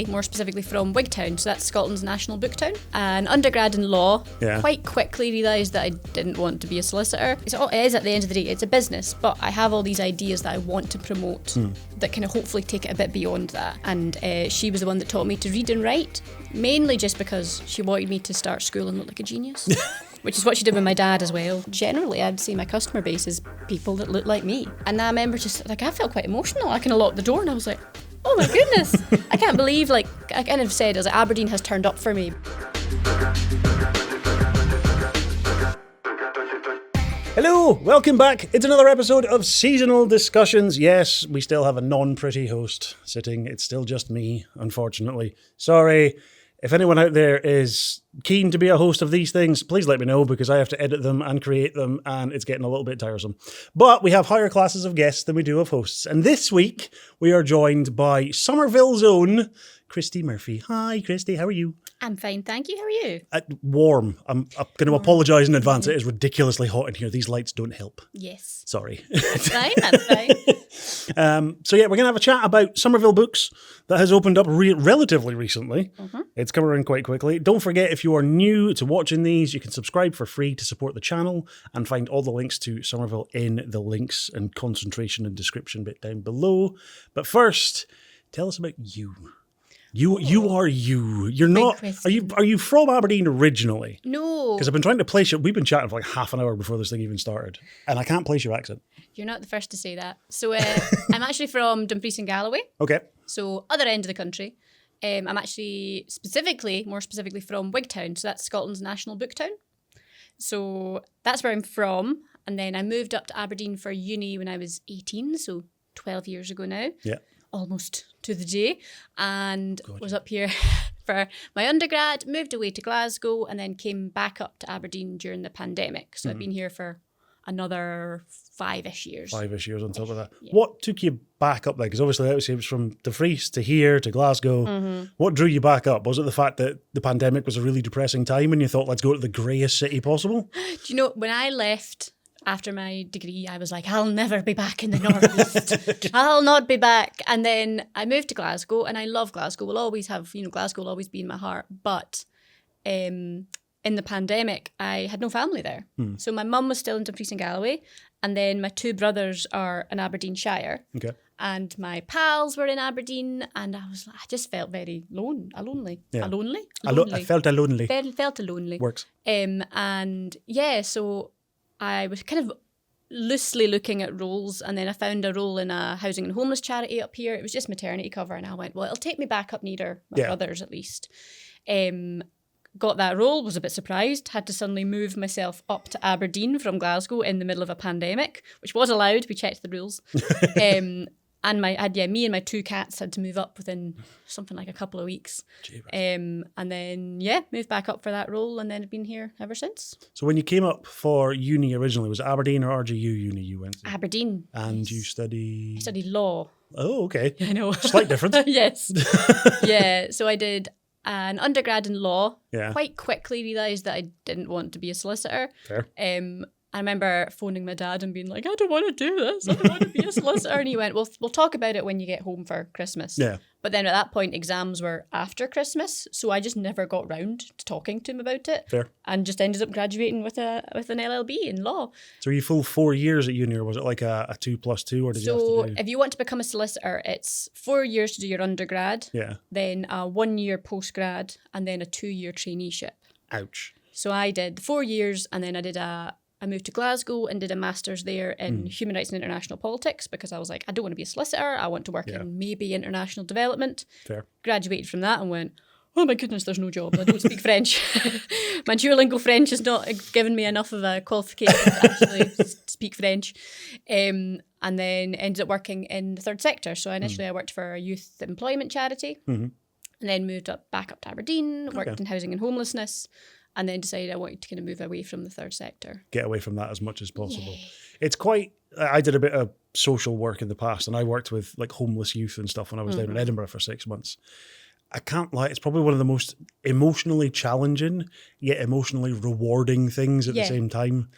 more specifically from Wigtown, so that's Scotland's national book town. An undergrad in law, quite quickly realised that I didn't want to be a solicitor. It is at the end of the day, it's a business, but I have all these ideas that I want to promote that kind of hopefully take it a bit beyond that. And she was the one that taught me to read and write, mainly just because she wanted me to start school and look like a genius. Which is what she did with my dad as well. Generally, I'd say my customer base is people that look like me. And I remember just, I felt quite emotional. I kind of locked the door and I was like, oh my goodness. I can't believe, I kind of said, Aberdeen has turned up for me. Hello, welcome back. It's another episode of Seasonal Discussions. Yes, we still have a non-pretty host sitting. It's still just me, unfortunately. Sorry. If anyone out there is keen to be a host of these things, please let me know, because I have to edit them and create them and it's getting a little bit tiresome. But we have higher classes of guests than we do of hosts. And this week we are joined by Somerville's own Christie Murphie. Hi, Christie. How are you? I'm fine, thank you. How are you? Warm. I'm going to apologise in advance. It is ridiculously hot in here. These lights don't help. Yes. Sorry. That's fine, that's fine. We're going to have a chat about Somerville Books that has opened up relatively recently. Mm-hmm. It's come around quite quickly. Don't forget, if you are new to watching these, you can subscribe for free to support the channel and find all the links to Somerville in the links and concentration and description bit down below. But first, tell us about you. You are you. You're not. Are you from Aberdeen originally? No. Because I've been trying to place you. We've been chatting for like half an hour before this thing even started, and I can't place your accent. You're not the first to say that. So I'm actually from Dumfries and Galloway. Okay. So other end of the country. I'm actually more specifically from Wigtown. So that's Scotland's national book town. So that's where I'm from. And then I moved up to Aberdeen for uni when I was 18, so 12 years ago now. Yeah. Almost to the day, and was up here for my undergrad, moved away to Glasgow, and then came back up to Aberdeen during the pandemic. So I've been here for another 5-ish years. 5-ish years on top of that. Yeah. What took you back up there? Because obviously it was from Dumfries to here to Glasgow. Mm-hmm. What drew you back up? Was it the fact that the pandemic was a really depressing time and you thought, let's go to the greyest city possible? Do you know, when I left after my degree, I was like, I'll never be back in the northeast. I'll not be back. And then I moved to Glasgow, and I love Glasgow. Glasgow will always be in my heart. But in the pandemic, I had no family there. So my mum was still in Dumfries and Galloway, and then my two brothers are in Aberdeenshire. Okay. And my pals were in Aberdeen, and I just felt very lonely. Yeah. I felt lonely. Felt lonely. Works. So I was kind of loosely looking at roles, and then I found a role in a housing and homeless charity up here. It was just maternity cover, and I went, well, it'll take me back up near my brothers at least. Got that role, was a bit surprised, had to suddenly move myself up to Aberdeen from Glasgow in the middle of a pandemic, which was allowed. We checked the rules. And me and my two cats had to move up within something like a couple of weeks. And then, moved back up for that role, and then I've been here ever since. So when you came up for uni originally, was it Aberdeen or RGU uni you went to? Aberdeen. And you studied? I studied law. Oh, okay. I know. Slight difference. Yes. So I did an undergrad in law. Yeah. Quite quickly realised that I didn't want to be a solicitor. Fair. I remember phoning my dad and being like, I don't want to do this. I don't want to be a solicitor. And he went, well, we'll talk about it when you get home for Christmas. Yeah. But then at that point, exams were after Christmas. So I just never got round to talking to him about it. Fair. And just ended up graduating with an LLB in law. So were you full 4 years at uni, or was it like a 2+2, or did you have to do? So if you want to become a solicitor, it's 4 years to do your undergrad. Yeah. Then a 1 year postgrad, and then a 2-year traineeship. Ouch. So I did 4 years, and then I moved to Glasgow and did a master's there in human rights and international politics, because I was like, I don't want to be a solicitor. I want to work in maybe international development. Fair. Graduated from that and went, oh my goodness, there's no job. I don't speak French. My Duolingo French has not given me enough of a qualification to actually speak French. And then ended up working in the third sector. So initially I worked for a youth employment charity, and then moved back up to Aberdeen, worked in housing and homelessness, and then decided I wanted to kind of move away from the third sector. Get away from that as much as possible. Yay. It's I did a bit of social work in the past, and I worked with like homeless youth and stuff when I was down in Edinburgh for 6 months. I can't lie, it's probably one of the most emotionally challenging, yet emotionally rewarding things at the same time.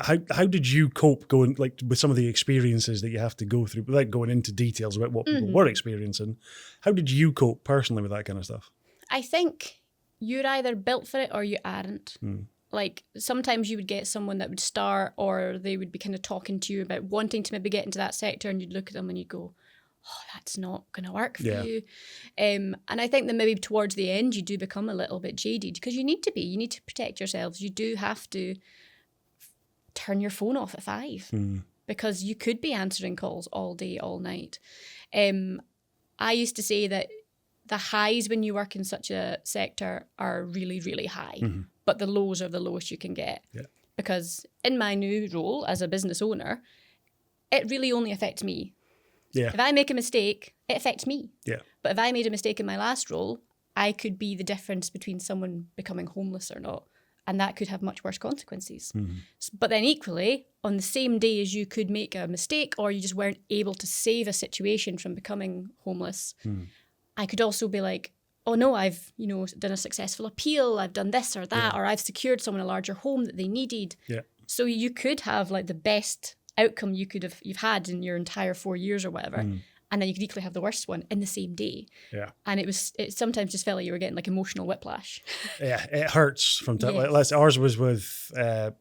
How did you cope going like with some of the experiences that you have to go through without going into details about what people were experiencing? How did you cope personally with that kind of stuff? I think you're either built for it or you aren't. Like sometimes you would get someone that would start, or they would be kind of talking to you about wanting to maybe get into that sector, and you'd look at them and you'd go, oh, that's not going to work for you. And I think that maybe towards the end you do become a little bit jaded, because you need to protect yourselves. You do have to turn your phone off at 5 because you could be answering calls all day, all night. I used to say that the highs when you work in such a sector are really, really high, but the lows are the lowest you can get. Yeah. Because in my new role as a business owner, it really only affects me. Yeah. If I make a mistake, it affects me. Yeah. But if I made a mistake in my last role, I could be the difference between someone becoming homeless or not. And that could have much worse consequences. But then equally, on the same day as you could make a mistake or you just weren't able to save a situation from becoming homeless, I could also be like, oh no, I've done a successful appeal, I've done this or that, or I've secured someone a larger home that they needed. Yeah. So you could have like the best outcome you've had in your entire 4 years or whatever. And then you could equally have the worst one in the same day. Yeah. And it sometimes just felt like you were getting like emotional whiplash. Yeah, it hurts from time. Like, ours was with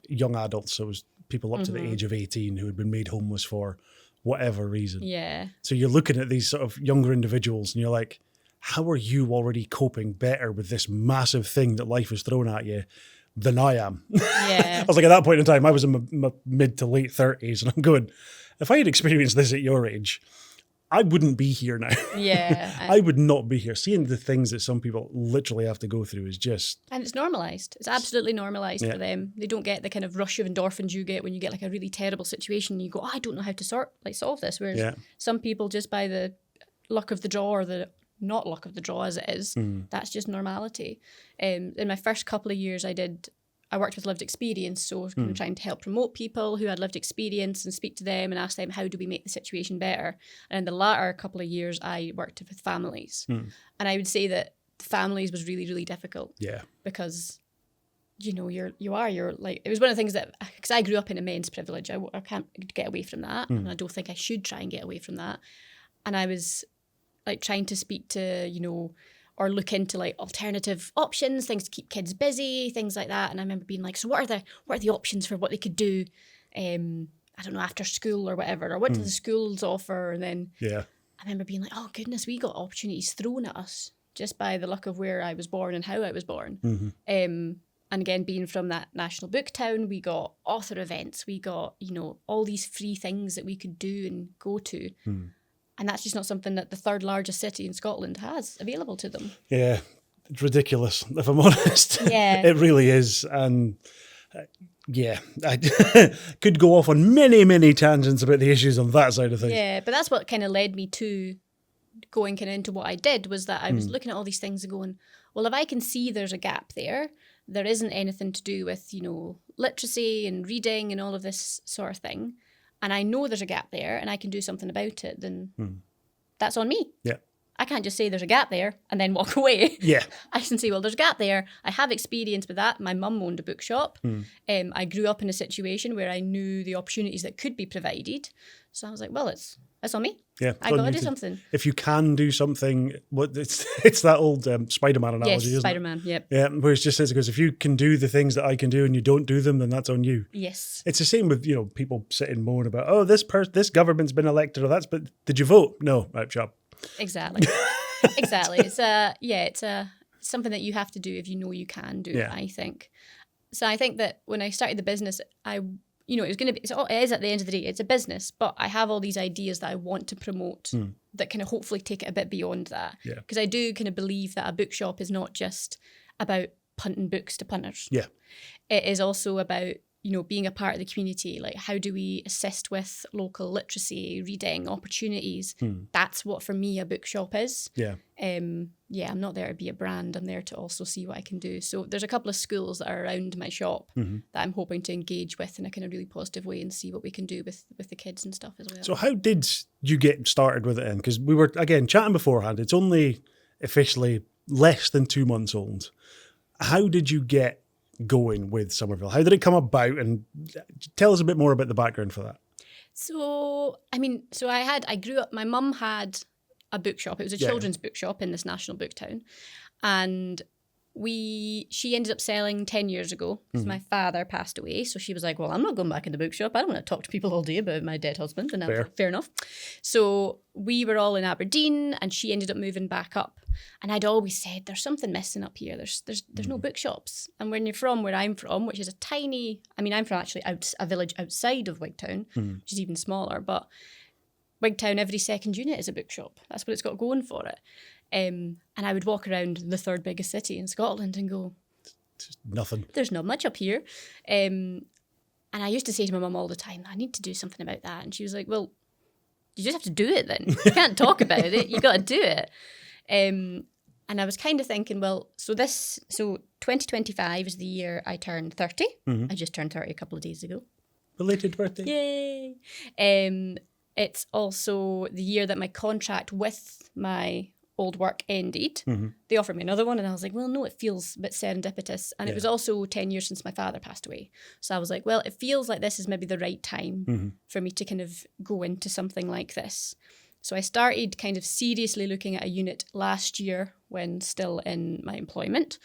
young adults. So it was people up to the age of 18 who had been made homeless for whatever reason. Yeah. So you're looking at these sort of younger individuals and you're like, how are you already coping better with this massive thing that life has thrown at you than I am? Yeah. I was like, at that point in time, I was in my mid to late 30s and I'm going, if I had experienced this at your age, I wouldn't be here now. Yeah. I would not be here. Seeing the things that some people literally have to go through is just... And it's normalised. It's absolutely normalised for them. They don't get the kind of rush of endorphins you get when you get like a really terrible situation. You go, oh, I don't know how to solve this. Whereas some people, just by the luck of the draw or the not luck of the draw as it is, that's just normality. In my first couple of years, I worked with lived experience, so kind of trying to help promote people who had lived experience and speak to them and ask them, how do we make the situation better? And in the latter couple of years, I worked with families. And I would say that families was really, really difficult. Yeah. Because, you're like, it was one of the things that, because I grew up in immense privilege, I can't get away from that. And I don't think I should try and get away from that. And I was like trying to speak to, or look into like alternative options, things to keep kids busy, things like that. And I remember being like, so what are the options for what they could do, I don't know, after school or whatever, or what do the schools offer? And then I remember being like, oh goodness, we got opportunities thrown at us just by the luck of where I was born and how I was born. And again, being from that national book town, we got author events, we got, all these free things that we could do and go to. And that's just not something that the third largest city in Scotland has available to them. Yeah, it's ridiculous, if I'm honest. Yeah. It really is. And I could go off on many, many tangents about the issues on that side of things. Yeah, but that's what kind of led me to going kind of into what I did, was that I was looking at all these things and going, well, if I can see there's a gap there isn't anything to do with, literacy and reading and all of this sort of thing, and I know there's a gap there and I can do something about it, then that's on me. Yeah. I can't just say there's a gap there and then walk away. Yeah. I can say, well, there's a gap there. I have experience with that. My mum owned a bookshop. I grew up in a situation where I knew the opportunities that could be provided. So I was like, well, it's on me. Yeah, I got to do something. If you can do something, it's that old Spider-Man analogy, isn't Spider-Man, it? Yep. Yeah, where it just says, because if you can do the things that I can do and you don't do them, then that's on you. Yes. It's the same with, people sitting and moaning about, oh, this government's been elected, or but did you vote? No, right, job. Exactly. Exactly. It's something that you have to do if you know you can do it, I think. So I think that when I started the business, it is at the end of the day, it's a business, but I have all these ideas that I want to promote that kind of hopefully take it a bit beyond that. Yeah. Because I do kind of believe that a bookshop is not just about punting books to punters. Yeah. It is also about, being a part of the community. Like, how do we assist with local literacy, reading, opportunities? That's what, for me, a bookshop is. Yeah. I'm not there to be a brand. I'm there to also see what I can do. So there's a couple of schools that are around my shop that I'm hoping to engage with in a kind of really positive way and see what we can do with the kids and stuff as well. So how did you get started with it then? Because we were, again, chatting beforehand. It's only officially less than 2 months old. How did you get going with Somerville? How did it come about? And tell us a bit more about the background for that. So, I grew up, my mum had a bookshop. It was a children's bookshop in this national book town. And she ended up selling 10 years ago because my father passed away. So she was like, well, I'm not going back in the bookshop. I don't want to talk to people all day about my dead husband. And fair enough. So we were all in Aberdeen and she ended up moving back up. And I'd always said, there's something missing up here. There's no bookshops. And when you're from where I'm from, which is a tiny, I'm from actually a village outside of Wigtown, which is even smaller. But Wigtown, every second unit is a bookshop. That's what it's got going for it. And I would walk around the third biggest city in Scotland and go, just nothing. There's not much up here. And I used to say to my mum all the time, I need to do something about that. And she was like, well, you just have to do it then. You can't talk about it. You got to do it. And I was kind of thinking, well, so 2025 is the year I turned 30. I just turned 30 a couple of days ago. Belated birthday. Yay. It's also the year that my contract with my old work ended. They offered me another one and I was like, well, no, it feels a bit serendipitous. And it was also 10 years since my father passed away. So I was like, well, it feels like this is maybe the right time for me to kind of go into something like this. So I started kind of seriously looking at a unit last year when still in my employment.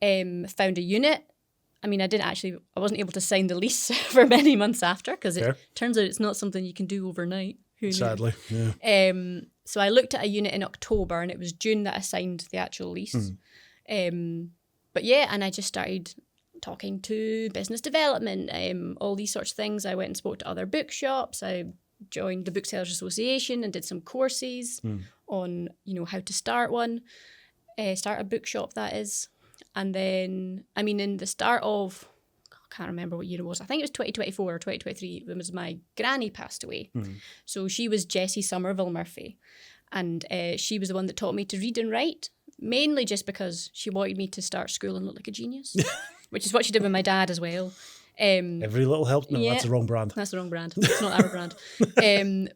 Found a unit. I wasn't able to sign the lease for many months after because it turns out it's not something you can do overnight. Who knew? Sadly, yeah. So I looked at a unit in October and it was June that I signed the actual lease. But yeah, and I just started talking to business development, all these sorts of things. I went and spoke to other bookshops. I joined the Booksellers Association and did some courses on, how to start a bookshop, that is. And then, in the start of, I can't remember what year it was. I think it was 2024 or 2023. It was my granny passed away. So she was Jessie Somerville Murphie. And she was the one that taught me to read and write, mainly just because she wanted me to start school and look like a genius, which is what she did with my dad as well. Every little help. No, that's the wrong brand. That's the wrong brand. It's not our brand.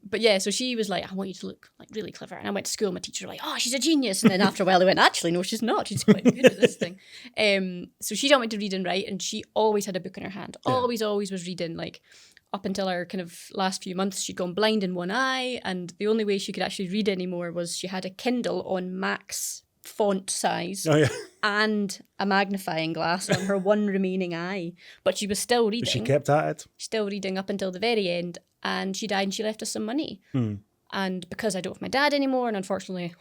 But yeah, so she was like, I want you to look like really clever. And I went to school. My teacher was like, oh, she's a genius. And then after a while, they went, actually, no, she's not. She's quite good at this thing. So she taught me to read and write, and she always had a book in her hand. Always was reading. Like up until our kind of last few months, she'd gone blind in one eye, and the only way she could actually read anymore was she had a Kindle on max font size and a magnifying glass on her one remaining eye, but she was still reading. She kept at it. Still reading up until the very end, and she died and she left us some money. And because I don't have my dad anymore, and unfortunately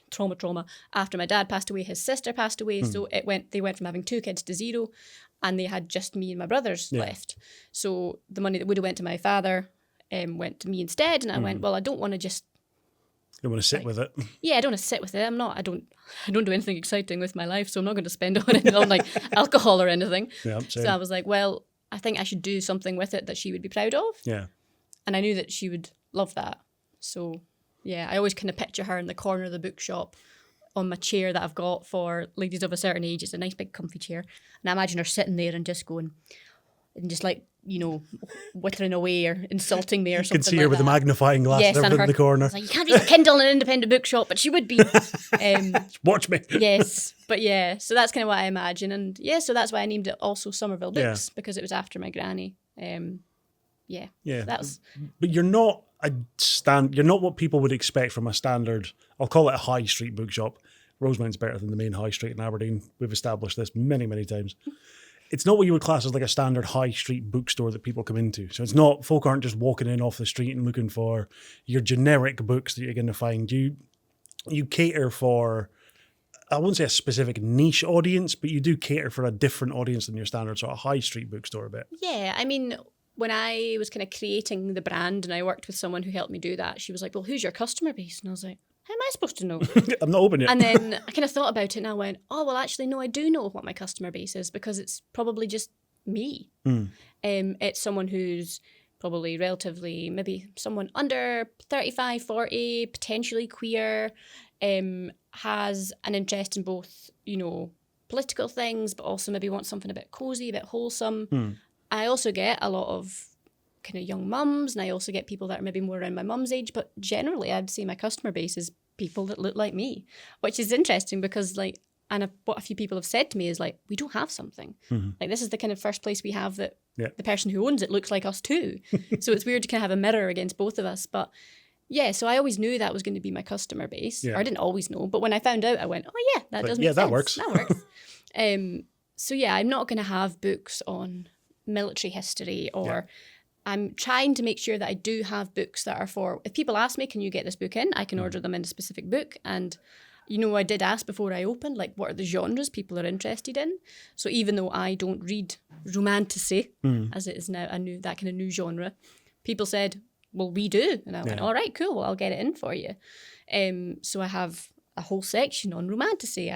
trauma, after my dad passed away, his sister passed away, so they went from having 2 kids to 0, and they had just me and my brothers left. So the money that would have went to my father went to me instead, and I went, well, I don't want to just You want to sit with it. Yeah, I don't want to sit with it. I don't do anything exciting with my life, so I'm not going to spend on it on like alcohol or anything. Yeah, so I was like, well, I think I should do something with it that she would be proud of. Yeah. And I knew that she would love that. So yeah, I always kind of picture her in the corner of the bookshop on my chair that I've got for ladies of a certain age. It's a nice big comfy chair. And I imagine her sitting there and just going, and just like, whittering away or insulting me or something. You can see her with a magnifying glass in the corner. Like, you can't read a Kindle in an independent bookshop, but she would be. Watch me. Yes. But yeah, so that's kind of what I imagine. And yeah, so that's why I named it also Somerville Books, because it was after my granny. Yeah. That was. But you're not you're not what people would expect from a standard, I'll call it a high street bookshop. Rosemount's better than the main high street in Aberdeen. We've established this many, many times. It's not what you would class as like a standard high street bookstore that people come into. So it's not, folk aren't just walking in off the street and looking for your generic books that you're going to find. You cater for, I won't say a specific niche audience, but you do cater for a different audience than your standard sort of high street bookstore a bit. Yeah, I mean, when I was kind of creating the brand and I worked with someone who helped me do that, she was like, well, who's your customer base? And I was like, how am I supposed to know? I'm not open yet. And then I kind of thought about it and I went, oh, well, actually, no, I do know what my customer base is because it's probably just me. It's someone who's probably relatively, maybe someone under 35, 40, potentially queer, has an interest in both, political things, but also maybe wants something a bit cozy, a bit wholesome. I also get a lot of kind of young mums, and I also get people that are maybe more around my mum's age, but generally I'd say my customer base is people that look like me, which is interesting because like and what a few people have said to me is like, we don't have something. Like, this is the kind of first place we have that the person who owns it looks like us too. So it's weird to kind of have a mirror against both of us. But yeah, so I always knew that was going to be my customer base. Or I didn't always know, but when I found out, I went, oh yeah, that does make sense. That works. That works. So yeah, I'm not going to have books on military history, or I'm trying to make sure that I do have books that are for, if people ask me, can you get this book in? I can order them in a specific book. And, you know, I did ask before I opened, like, what are the genres people are interested in? So even though I don't read romantasy, as it is now, that kind of new genre, people said, well, we do. And I went, all right, cool, well, I'll get it in for you. So I have a whole section on romantasy.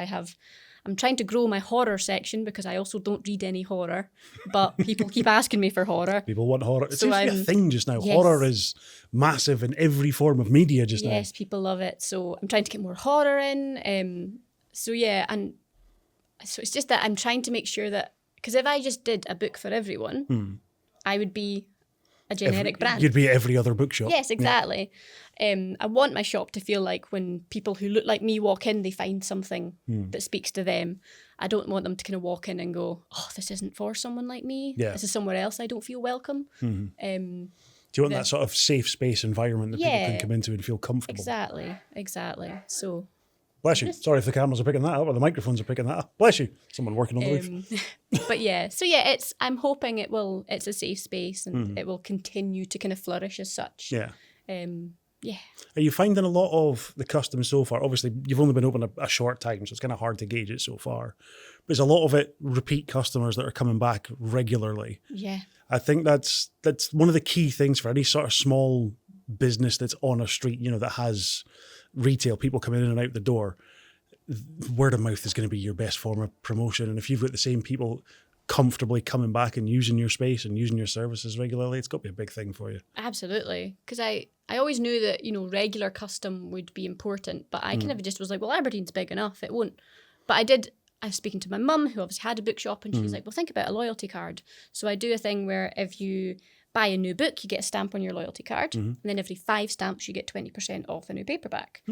I'm trying to grow my horror section because I also don't read any horror, but people keep asking me for horror. People want horror. It seems to be a thing just now. Yes. Horror is massive in every form of media just now. Yes, people love it. So I'm trying to get more horror in. So it's just that I'm trying to make sure that, because if I just did a book for everyone, I would be a generic brand. You'd be every other bookshop. Yes, exactly. I want my shop to feel like when people who look like me walk in, they find something that speaks to them. I don't want them to kind of walk in and go, oh, this isn't for someone like me. Yeah. This is somewhere else I don't feel welcome. Do you want that sort of safe space environment that people can come into and feel comfortable? Exactly. So... Bless you. Sorry if the cameras are picking that up or the microphones are picking that up. Bless you. Someone working on the roof. But yeah, so yeah, I'm hoping it's a safe space and it will continue to kind of flourish as such. Yeah. Yeah. Are you finding a lot of the customers so far? Obviously, you've only been open a short time, so it's kind of hard to gauge it so far. But there's a lot of it repeat customers that are coming back regularly. Yeah. I think that's one of the key things for any sort of small business that's on a street, you know, that has retail, people coming in and out the door. Word of mouth is going to be your best form of promotion. And if you've got the same people comfortably coming back and using your space and using your services regularly, it's got to be a big thing for you. Absolutely. Because I always knew that, you know, regular custom would be important, but I kind of just was like, well, Aberdeen's big enough, it won't. But I was speaking to my mum, who obviously had a bookshop, and she was like, well, think about a loyalty card. So I do a thing where if you buy a new book, you get a stamp on your loyalty card, and then every 5 stamps, you get 20% off a new paperback.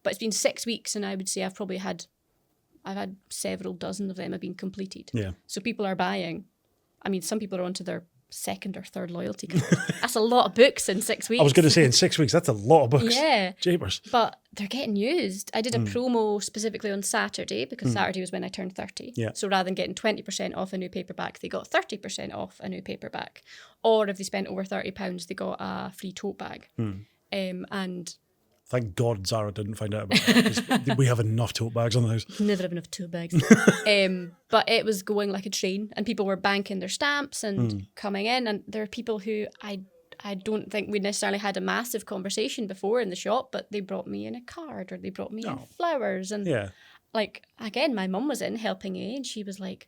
But it's been 6 weeks, and I would say I've had several dozen of them have been completed. Yeah. So people are buying. I mean, some people are onto their 2nd or 3rd loyalty card. That's a lot of books in 6 weeks. I was going to say in 6 weeks, that's a lot of books. Yeah. Japers. But they're getting used. I did a promo specifically on Saturday because Saturday was when I turned 30. Yeah. So rather than getting 20% off a new paperback, they got 30% off a new paperback. Or if they spent over £30, they got a free tote bag. And thank God Zara didn't find out about that, 'cause we have enough tote bags on the house. Never have enough tote bags. But it was going like a train, and people were banking their stamps and coming in. And there are people who I don't think we necessarily had a massive conversation before in the shop, but they brought me in a card or they brought me in flowers. And like, again, my mum was in helping me, and she was like,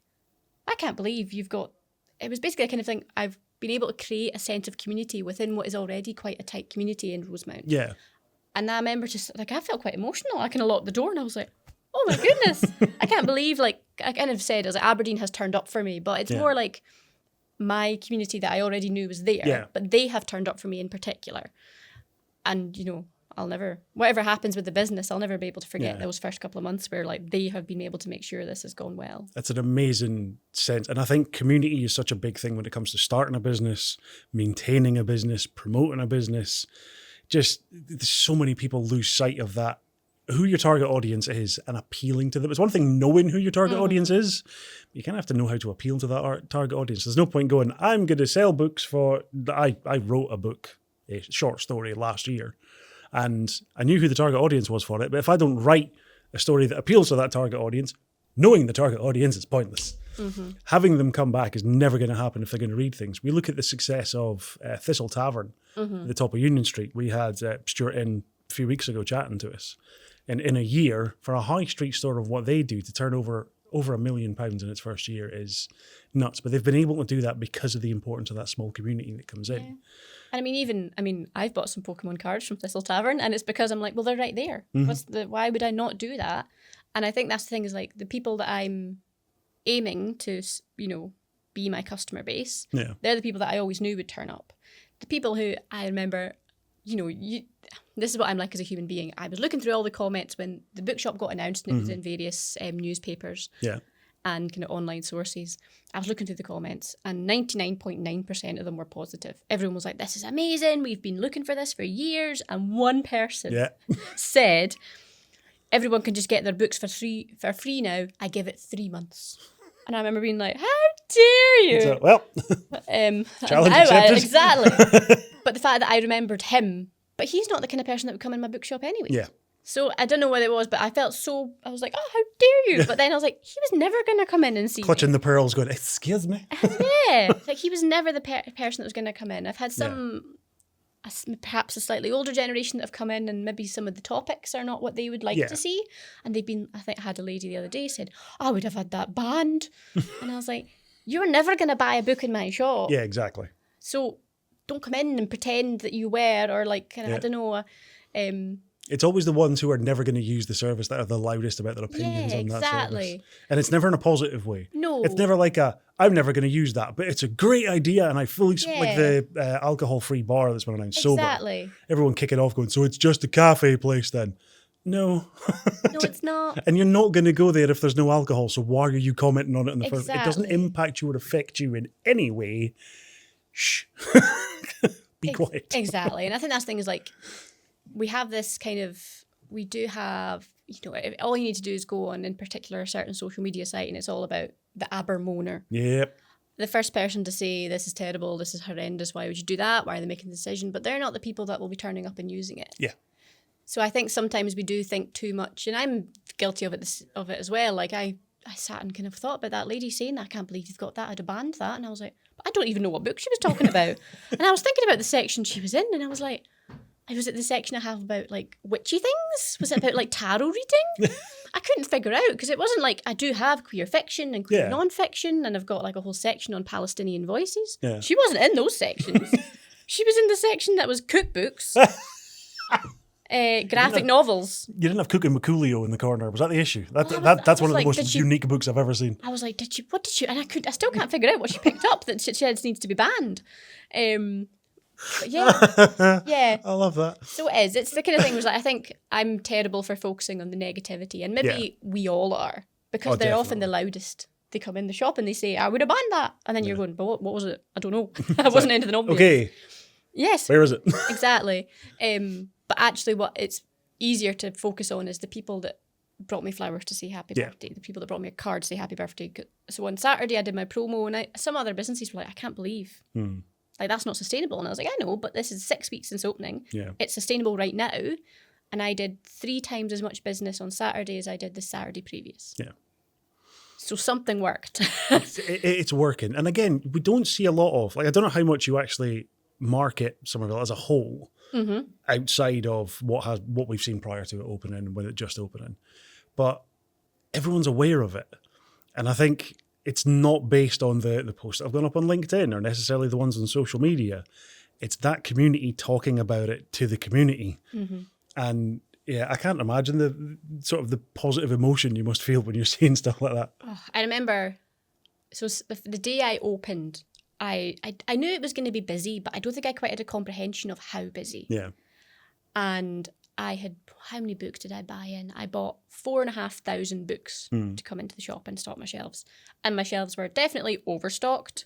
I can't believe you've got... It was basically a kind of thing, I've been able to create a sense of community within what is already quite a tight community in Rosemount. Yeah. And I remember just, like, I felt quite emotional. I kind of locked the door and I was like, oh my goodness. I can't believe, like, I kind of said, I was like, Aberdeen has turned up for me, but it's more like my community that I already knew was there, but they have turned up for me in particular. And, you know, whatever happens with the business, I'll never be able to forget those first couple of months where, like, they have been able to make sure this has gone well. That's an amazing sense. And I think community is such a big thing when it comes to starting a business, maintaining a business, promoting a business. Just so many people lose sight of that, who your target audience is and appealing to them. It's one thing knowing who your target audience is. You kind of have to know how to appeal to that target audience. There's no point going, I'm going to sell books for... I wrote a book, a short story last year, and I knew who the target audience was for it. But if I don't write a story that appeals to that target audience, knowing the target audience is pointless. Having them come back is never going to happen if they're going to read things. We look at the success of Thistle Tavern at the top of Union Street. We had Stuart in a few weeks ago chatting to us. And in a year, for a high street store of what they do, to turn over £1 million in its first year is nuts. But they've been able to do that because of the importance of that small community that comes in. And I mean, I've bought some Pokemon cards from Thistle Tavern, and it's because I'm like, well, they're right there. Why would I not do that? And I think that's the thing, is like the people that I'm aiming to, you know, be my customer base, they're the people that I always knew would turn up. The people who I remember this is what I'm like as a human being. I was looking through all the comments when the bookshop got announced and it was in various newspapers and kind of online sources. I was looking through the comments and 99.9% of them were positive. Everyone was like, this is amazing. We've been looking for this for years. And one person said, everyone can just get their books for free now. I give it 3 months. And I remember being like, how dare you? Challenge accepted. Exactly. But the fact that I remembered him, but he's not the kind of person that would come in my bookshop anyway. Yeah. So I don't know what it was, but I was like, oh, how dare you? But then I was like, he was never going to come in and see Clutching me. the pearls going, excuse me? Yeah. Like he was never the person that was going to come in. I've had perhaps a slightly older generation that have come in and maybe some of the topics are not what they would like to see. And they've been, I think I had a lady the other day said, I would have had that banned. And I was like, you're never going to buy a book in my shop. Yeah, exactly. So don't come in and pretend that you were, or like, kind of, I don't know. It's always the ones who are never going to use the service that are the loudest about their opinions on that service. And it's never in a positive way. No. It's never like I'm never going to use that, but it's a great idea and I fully, like the alcohol-free bar that's been announced, Exactly. Sober. Everyone kick it off going, so it's just a cafe place then. No. No, it's not. And you're not going to go there if there's no alcohol, so why are you commenting on it in the first? It doesn't impact you or affect you in any way. Shh. Be quiet. Exactly. And I think that's the thing is like, we have this we do have, all you need to do is go on, in particular, a certain social media site, and it's all about the Abermoaner. Yep. The first person to say, this is terrible, this is horrendous, why would you do that? Why are they making the decision? But they're not the people that will be turning up and using it. Yeah. So I think sometimes we do think too much, and I'm guilty of it as well. Like I sat and kind of thought about that lady saying, I can't believe you've got that, I'd have banned that. And I was like, I don't even know what book she was talking about. And I was thinking about the section she was in, and I was like, was it the section I have about like witchy things? Was it about like tarot reading? I couldn't figure out because it wasn't like I do have queer fiction and queer non-fiction, and I've got like a whole section on Palestinian voices. Yeah. She wasn't in those sections. She was in the section that was cookbooks, graphic novels. You didn't have Cooking with Coolio in the corner. Was that the issue? That's one of the most unique books I've ever seen. I was like, what did she? And I still can't figure out what she picked up that she said needs to be banned. But yeah. I love that. So it is. It's the kind of thing where like, I think I'm terrible for focusing on the negativity, and maybe we all are, because they're often the loudest. They come in the shop and they say, I would have banned that. And then you're going, but what was it? I don't know. I wasn't into the obvious. Okay. Yes. Where is it? Exactly. But actually what it's easier to focus on is the people that brought me flowers to say happy birthday, the people that brought me a card to say happy birthday. So on Saturday I did my promo, and some other businesses were like, I can't believe like that's not sustainable. And I was like, I know, but this is 6 weeks since opening. Yeah. It's sustainable right now. And I did 3 times as much business on Saturday as I did the Saturday previous. Yeah. So something worked. It's working. And again, we don't see a lot of, like, I don't know how much you actually market Somerville as a whole outside of what we've seen prior to it opening and when it just opening. But everyone's aware of it. And I think it's not based on the posts that have gone up on LinkedIn or necessarily the ones on social media. It's that community talking about it to the community. And yeah, I can't imagine the sort of the positive emotion you must feel when you're seeing stuff like that. Oh, I remember, so the day I opened, I knew it was going to be busy, but I don't think I quite had a comprehension of how busy. Yeah. And I had, how many books did I buy in? I bought 4,500 books to come into the shop and stock my shelves. And my shelves were definitely overstocked.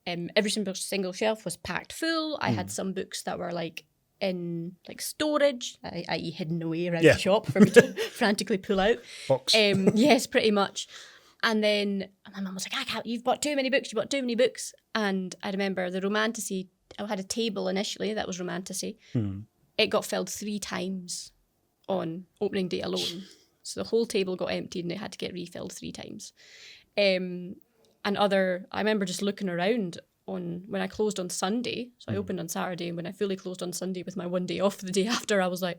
Every single shelf was packed full. I had some books that were like in like storage, i.e. hidden away around the shop for me to frantically pull out. Box. Yes, pretty much. And then my mum was like, you've bought too many books, And I remember the Romantasy, I had a table initially that was Romantasy. It got filled 3 times on opening day alone. So the whole table got emptied and it had to get refilled 3 times. I remember just looking around when I closed on Sunday. So I opened on Saturday, and when I fully closed on Sunday with my one day off the day after, I was like,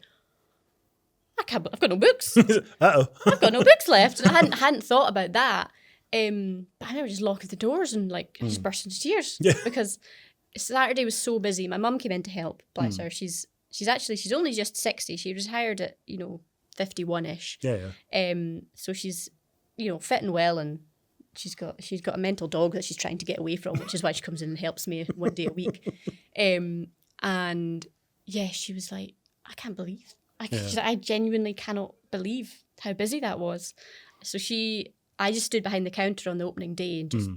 I've got no books. Uh-oh. I've got no books left. And I hadn't thought about that. But I remember just locking the doors and like just burst into tears because Saturday was so busy. My mum came in to help, bless her. She's only just 60. She retired at 51ish. So she's fit and well, and she's got a mental dog that she's trying to get away from, which is why she comes in and helps me one day a week. And yeah, she was like, I can't believe. She's like, I genuinely cannot believe how busy that was. So I just stood behind the counter on the opening day and just,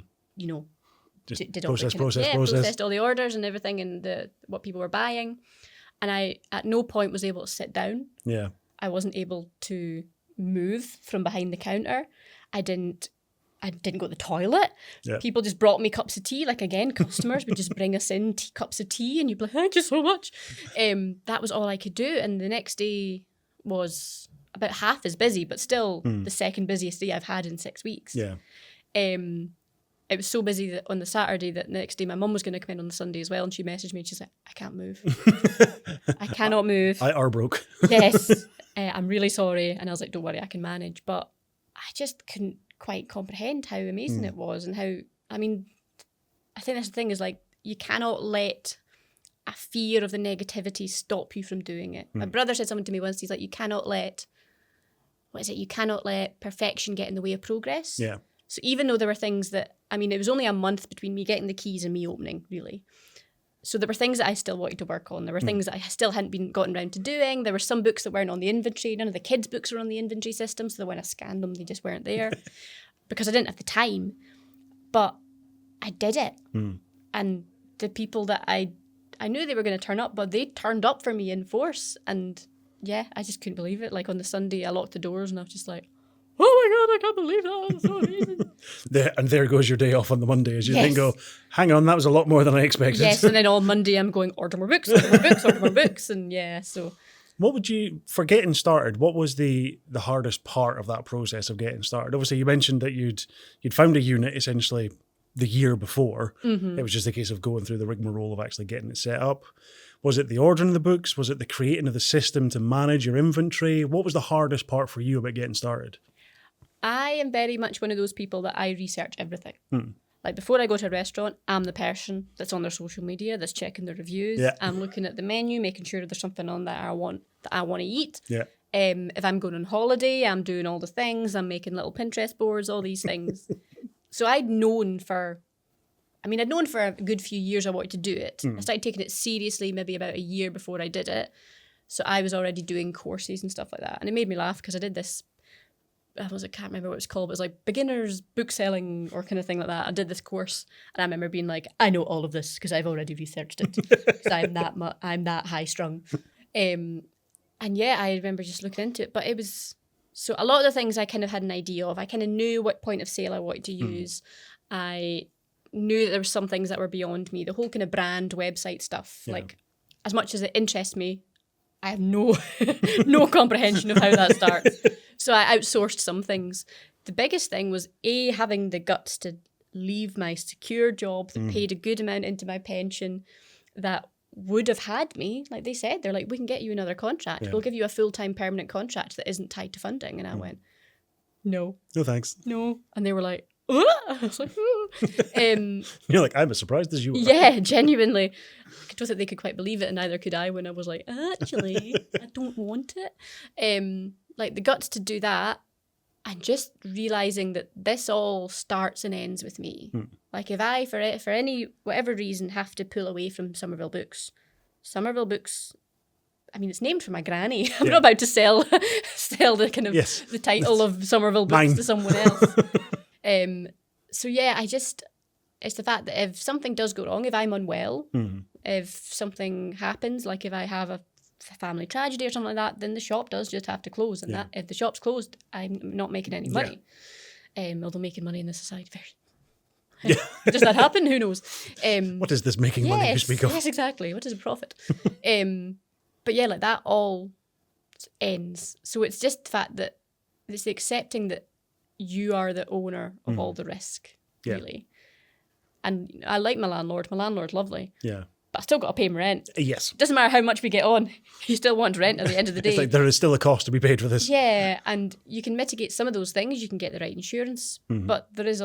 just did all process. processed all the orders and everything and what people were buying. And I, at no point, was able to sit down. Yeah. I wasn't able to move from behind the counter. I didn't go to the toilet. Yeah. People just brought me cups of tea. Like, again, customers would just bring us in cups of tea and you'd be like, thank you so much. That was all I could do. And the next day was about half as busy, but still the second busiest day I've had in 6 weeks. Yeah. It was so busy that on the Saturday that the next day my mum was going to come in on the Sunday as well, and she messaged me and she's like, I can't move. I cannot move. I are broke. Yes. I'm really sorry. And I was like, don't worry, I can manage. But I just couldn't quite comprehend how amazing it was and how, I mean, I think that's the thing is like, you cannot let a fear of the negativity stop you from doing it. My brother said something to me once, he's like, you cannot let perfection get in the way of progress. Yeah. So even though there were things that, I mean, it was only a month between me getting the keys and me opening, really. So there were things that I still wanted to work on. There were things that I still hadn't gotten around to doing. There were some books that weren't on the inventory. None of the kids' books were on the inventory system. So when I scanned them, they just weren't there because I didn't have the time. But I did it. And the people that I knew they were going to turn up, but they turned up for me in force. And yeah, I just couldn't believe it. Like on the Sunday, I locked the doors and I was just like, oh my God, I can't believe that. That's so amazing. There goes your day off on the Monday as you then go, hang on, that was a lot more than I expected. Yes, and then on Monday I'm going, order more books. And yeah, so. What would you, for getting started, what was the hardest part of that process of getting started? Obviously, you mentioned that you'd found a unit essentially the year before. It was just a case of going through the rigmarole of actually getting it set up. Was it the ordering of the books? Was it the creating of the system to manage your inventory? What was the hardest part for you about getting started? I am very much one of those people that I research everything. Like before I go to a restaurant, I'm the person that's on their social media, that's checking the reviews. Yeah. I'm looking at the menu, making sure there's something on that I want to eat. Yeah. If I'm going on holiday, I'm doing all the things. I'm making little Pinterest boards, all these things. So I'd known for a good few years I wanted to do it. I started taking it seriously maybe about a year before I did it. So I was already doing courses and stuff like that. And it made me laugh because I did this, I can't remember what it was called, but it was like beginners book selling or kind of thing like that. I did this course and I remember being like, I know all of this because I've already researched it because I'm that high strung. And yeah, I remember just looking into it, but it was, so a lot of the things I kind of had an idea of. I kind of knew what point of sale I wanted to use. I knew that there were some things that were beyond me. The whole kind of brand website stuff, like as much as it interests me, I have no comprehension of how that starts. So I outsourced some things. The biggest thing was having the guts to leave my secure job that paid a good amount into my pension that would have had me, like they said, they're like, we can get you another contract. We'll give you a full-time permanent contract that isn't tied to funding. And I went, no. No thanks. No. And they were like, I was like, You're like, I'm as surprised as you are. Yeah, genuinely. I don't think they could quite believe it, and neither could I when I was like, actually, I don't want it. Like the guts to do that, and just realising that this all starts and ends with me. Like if I, for any, whatever reason, have to pull away from Somerville Books, I mean, it's named for my granny. I'm not about to sell the kind of the title of Somerville Books to someone else. So yeah, it's the fact that if something does go wrong, if I'm unwell, if something happens, like if I have a family tragedy or something like that, then the shop does just have to close. And that if the shop's closed, I'm not making any money. Although making money in this society, does that happen? Who knows? What is this making money you speak of? Yes, exactly. What is a profit? But yeah, like that all ends. So it's just the fact that it's accepting that you are the owner of all the risk, really. And I like my landlord. My landlord's lovely. Yeah. But I still got to pay him rent. Yes. Doesn't matter how much we get on. He still wants rent at the end of the day. It's like there is still a cost to be paid for this. Yeah. And you can mitigate some of those things. You can get the right insurance. But there's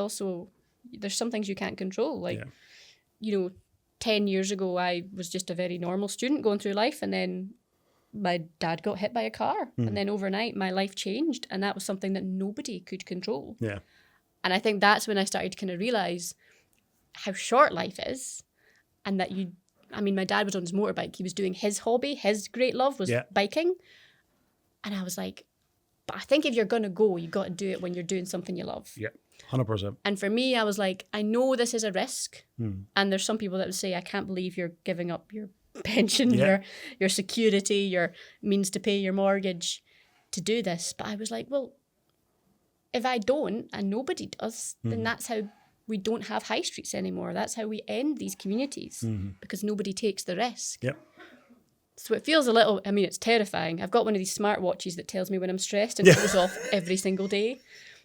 some things you can't control. Like, 10 years ago, I was just a very normal student going through life. And then my dad got hit by a car. And then overnight, my life changed. And that was something that nobody could control. Yeah. And I think that's when I started to kind of realise how short life is, and that I mean, my dad was on his motorbike. He was doing his hobby. His great love was biking. And I was like, but I think if you're going to go, you got to do it when you're doing something you love. Yeah, 100%. And for me, I was like, I know this is a risk. And there's some people that would say, I can't believe you're giving up your pension, your security, your means to pay your mortgage to do this. But I was like, well, if I don't and nobody does, then that's how we don't have high streets anymore. That's how we end these communities because nobody takes the risk. Yep. So it feels a little, I mean, it's terrifying. I've got one of these smartwatches that tells me when I'm stressed and it goes off every single day.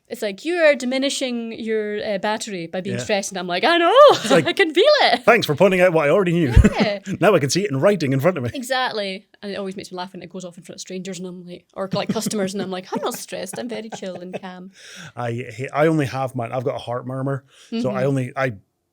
It's like, you are diminishing your battery by being stressed. And I'm like, I know, like, I can feel it. Thanks for pointing out what I already knew. Yeah. Now I can see it in writing in front of me. Exactly. And it always makes me laugh when it goes off in front of strangers and I'm like, or like customers, and I'm like, I'm not stressed. I'm very chill and calm. I only have mine. I've got a heart murmur. So I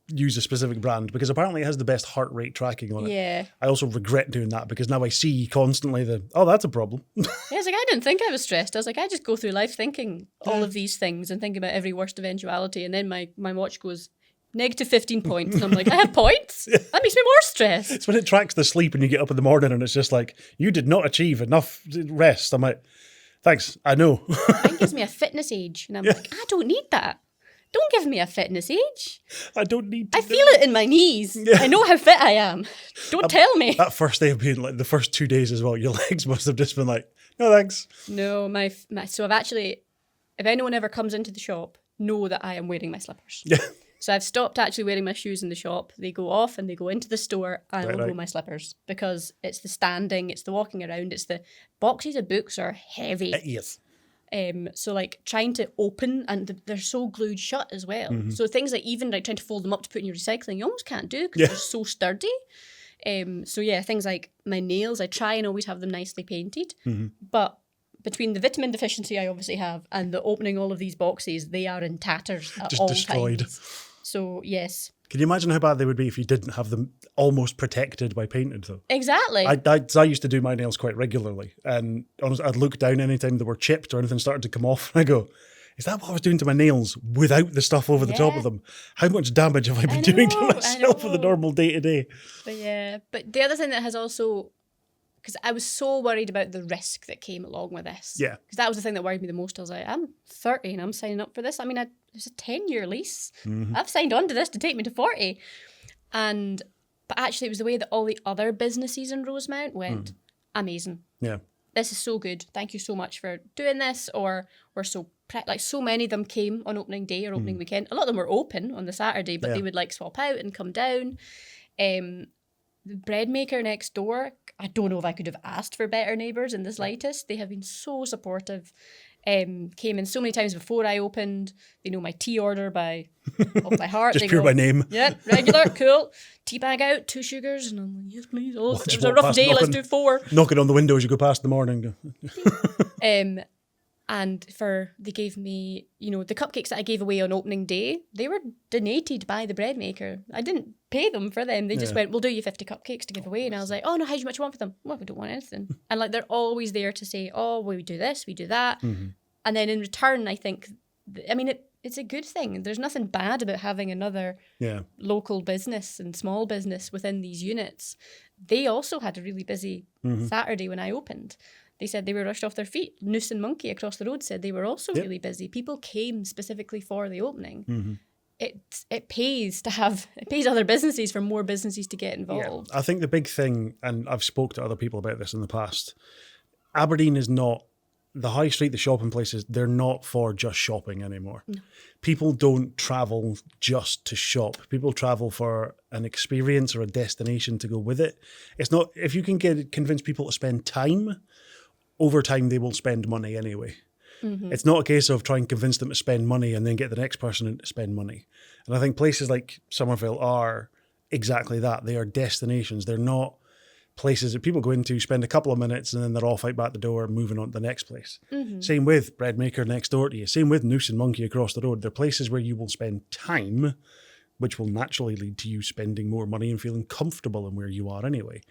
use a specific brand because apparently it has the best heart rate tracking on it. Yeah. I also regret doing that because now I see constantly that's a problem. Yeah, it's like, I didn't think I was stressed. I was like, I just go through life thinking all of these things and think about every worst eventuality. And then my watch goes negative 15 points. And I'm like, I have points? That makes me more stressed. It's when it tracks the sleep and you get up in the morning and it's just like, you did not achieve enough rest. I'm like, thanks, I know. It gives me a fitness age. And I'm like, I don't need that. Don't give me a fitness age. I don't need to. I feel it in my knees. Yeah. I know how fit I am. Don't tell me. That first day of being like the first 2 days as well, your legs must have just been like, no thanks. No, so I've actually, if anyone ever comes into the shop, know that I am wearing my slippers. Yeah. So I've stopped actually wearing my shoes in the shop. They go off and they go into the store and I will go my slippers because it's the standing, it's the walking around, it's the boxes of books are heavy. Yes. So like trying to open and they're so glued shut as well. So things like even like trying to fold them up to put in your recycling, you almost can't do because they're so sturdy. So yeah, things like my nails, I try and always have them nicely painted. But between the vitamin deficiency I obviously have and the opening all of these boxes, they are in tatters at just all destroyed. times. So yes. Can you imagine how bad they would be if you didn't have them almost protected by painted though? Exactly. I used to do my nails quite regularly and honestly, I'd look down anytime they were chipped or anything started to come off and I go, is that what I was doing to my nails without the stuff over the top of them? How much damage have I been doing to myself in the normal day to day? But the other thing that has also, because I was so worried about the risk that came along with this. Yeah. Because that was the thing that worried me the most. I was like, I'm 30 and I'm signing up for this. I mean, it's a 10-year lease. I've signed on to this to take me to 40. But actually it was the way that all the other businesses in Rosemount went, amazing. Yeah. This is so good. Thank you so much for doing this. Or we're so, like so many of them came on opening day or opening weekend. A lot of them were open on the Saturday, but they would like swap out and come down. The bread maker next door, I don't know if I could have asked for better neighbours in the slightest. They have been so supportive. Came in so many times before I opened. They know my tea order by off by heart. Just they pure by name. Yeah, regular, cool. Tea bag out, 2 sugars. And I'm like, yes, please. Oh, it was a rough day, let's do 4. Knocking on the window as you go past in the morning. And they gave me, the cupcakes that I gave away on opening day, they were donated by the bread maker. I didn't pay them for them. They just went, we'll do you 50 cupcakes to give away. And I was like, oh no, how much you want for them? Well, we don't want anything. And like, they're always there to say, oh, well, we do this, we do that. And then in return, I think, it's a good thing. There's nothing bad about having another local business and small business within these units. They also had a really busy Saturday when I opened. They said they were rushed off their feet. Noose and Monkey across the road said they were also really busy. People came specifically for the opening. It pays other businesses for more businesses to get involved. I think the big thing, and I've spoke to other people about this in the past, Aberdeen is not, the high street, the shopping places, they're not for just shopping anymore. No. People don't travel just to shop. People travel for an experience or a destination to go with it. It's not, if you can convince people to spend time, over time they will spend money anyway. It's not a case of trying to convince them to spend money and then get the next person in to spend money. And I think places like Somerville are exactly that. They are destinations. They're not places that people go into, spend a couple of minutes, and then they're off out back the door, moving on to the next place. Same with Bread Maker next door to you. Same with Noose and Monkey across the road. They're places where you will spend time, which will naturally lead to you spending more money and feeling comfortable in where you are anyway.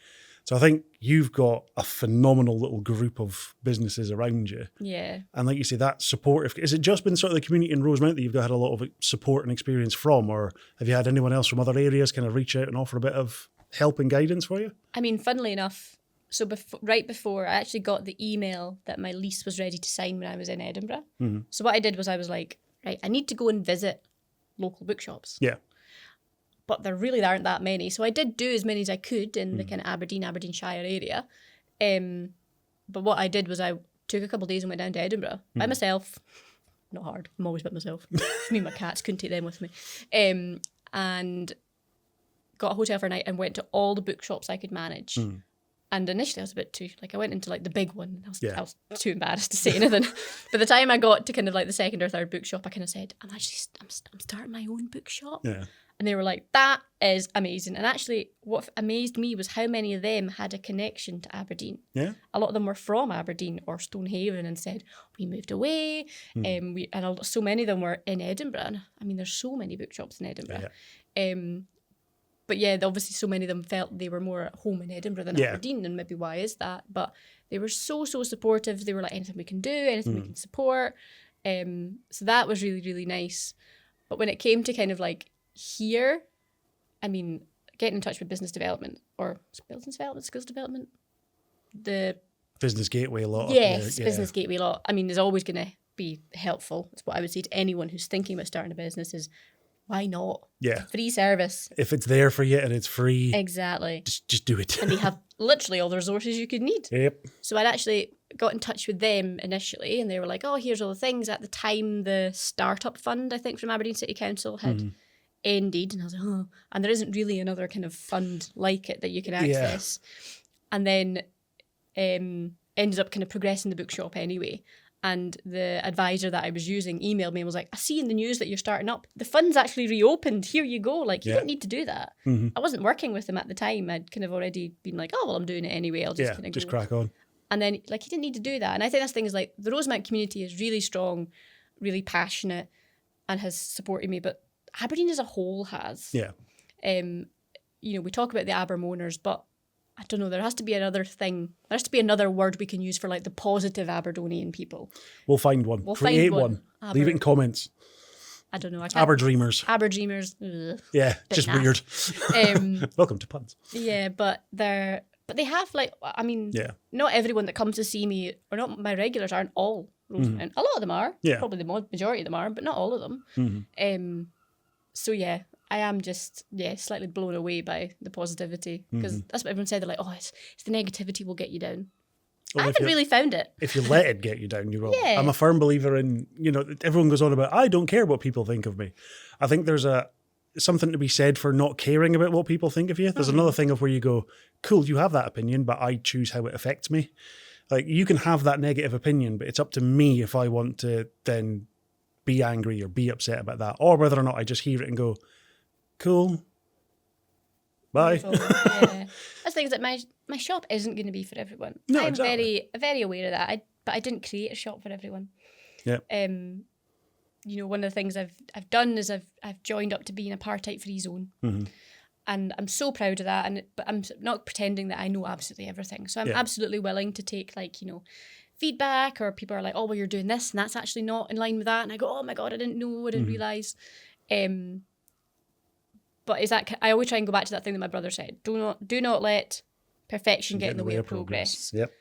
So I think you've got a phenomenal little group of businesses around you. Yeah. And like you say, that supportive, has it just been sort of the community in Rosemount that you've had a lot of support and experience from, or have you had anyone else from other areas kind of reach out and offer a bit of help and guidance for you? I mean, funnily enough, so right before I actually got the email that my lease was ready to sign when I was in Edinburgh. Mm-hmm. So what I did was I was like, right, I need to go and visit local bookshops. Yeah. But there really aren't that many. So I did do as many as I could in the kind of Aberdeenshire area. But what I did was I took a couple of days and went down to Edinburgh by myself. Not hard. I'm always by myself. Me and my cats, couldn't take them with me. And got a hotel for a night and went to all the bookshops I could manage. And initially I was a bit too, like I went into like the big one. I was too embarrassed to say anything. By the time I got to kind of like the second or third bookshop, I kind of said, I'm starting my own bookshop. Yeah. And they were like, that is amazing. And actually what amazed me was how many of them had a connection to Aberdeen. Yeah. A lot of them were from Aberdeen or Stonehaven and said, we moved away. So many of them were in Edinburgh. And I mean, there's so many bookshops in Edinburgh. Yeah. But yeah, obviously so many of them felt they were more at home in Edinburgh than Aberdeen, and maybe why is that? But they were so supportive. They were like, anything we can do, anything we can support. So that was really, really nice. But when it came to kind of like here, I mean, getting in touch with business development or skills development, the Business Gateway a lot. Yes, Business Gateway a lot. I mean, is always going to be helpful. That's what I would say to anyone who's thinking about starting a business is, why not? Yeah. It's a free service. If it's there for you and it's free. Exactly. Just do it. And they have literally all the resources you could need. Yep. So I'd actually got in touch with them initially and they were like, oh, here's all the things. At the time, the startup fund, I think, from Aberdeen City Council had ended. And I was like, oh. And there isn't really another kind of fund like it that you can access. Yeah. And then ended up kind of progressing the bookshop anyway. And the advisor that I was using emailed me and was like, I see in the news that you're starting up. The fund's actually reopened. Here you go. Like, you don't need to do that. I wasn't working with them at the time. I'd kind of already been like, oh, well, I'm doing it anyway. I'll just kind of just go. Crack on. And then, like, he didn't need to do that. And I think this thing is like, the Rosemount community is really strong, really passionate, and has supported me. But Aberdeen as a whole has. Yeah. We talk about the Abermoners, but I don't know, there has to be another thing. There has to be another word we can use for like the positive Aberdonian people. We'll find one. Create one. Leave it in comments. I don't know. I can't. Aberdreamers. Ugh, yeah, just weird. Welcome to puns. Yeah, but they have like, I mean, not everyone that comes to see me, or not my regulars aren't all Rosemount. A lot of them are. Yeah. Probably the majority of them are, but not all of them. So yeah. I am just, slightly blown away by the positivity because that's what everyone said. They're like, oh, it's the negativity will get you down. Well, I haven't really found it. If you let it get you down, you will. Yeah. I'm a firm believer in, everyone goes on about, I don't care what people think of me. I think there's something to be said for not caring about what people think of you. There's another thing of where you go, cool, you have that opinion, but I choose how it affects me. Like, you can have that negative opinion, but it's up to me if I want to then be angry or be upset about that, or whether or not I just hear it and go, cool. Bye. Yeah. That's the thing is that my shop isn't going to be for everyone. No, I'm exactly. very aware of that. But I didn't create a shop for everyone. Yeah. One of the things I've done is I've joined up to be in a apartheid-free zone, and I'm so proud of that. But I'm not pretending that I know absolutely everything. So I'm absolutely willing to take feedback, or people are like, oh, well, you're doing this and that's actually not in line with that, and I go, oh my god, I didn't know, I didn't realize. But I always try and go back to that thing that my brother said. Do not let perfection get in the way of progress. Yep.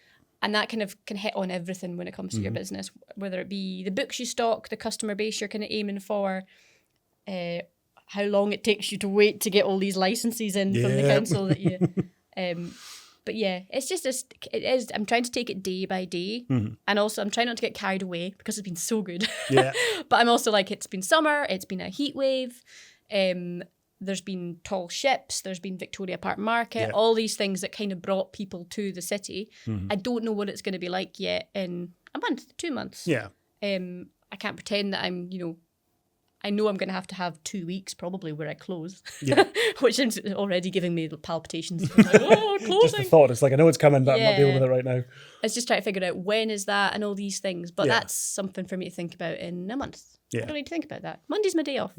And that kind of can hit on everything when it comes to your business, whether it be the books you stock, the customer base you're kind of aiming for, how long it takes you to wait to get all these licenses in from the council that you. But yeah, it's just it is. I'm trying to take it day by day, and also I'm trying not to get carried away because it's been so good. Yeah. But I'm also like, it's been summer, it's been a heat wave. There's been tall ships, there's been Victoria Park Market, all these things that kind of brought people to the city. I don't know what it's going to be like yet in a month, 2 months. Yeah. I can't pretend that I'm, I know I'm going to have 2 weeks probably where I close, which is already giving me palpitations. Like, oh, closing. Just the thought. It's like, I know it's coming, but I'm not dealing with it right now. It's just trying to figure out when is that and all these things. But that's something for me to think about in a month. Yeah. I don't need to think about that. Monday's my day off.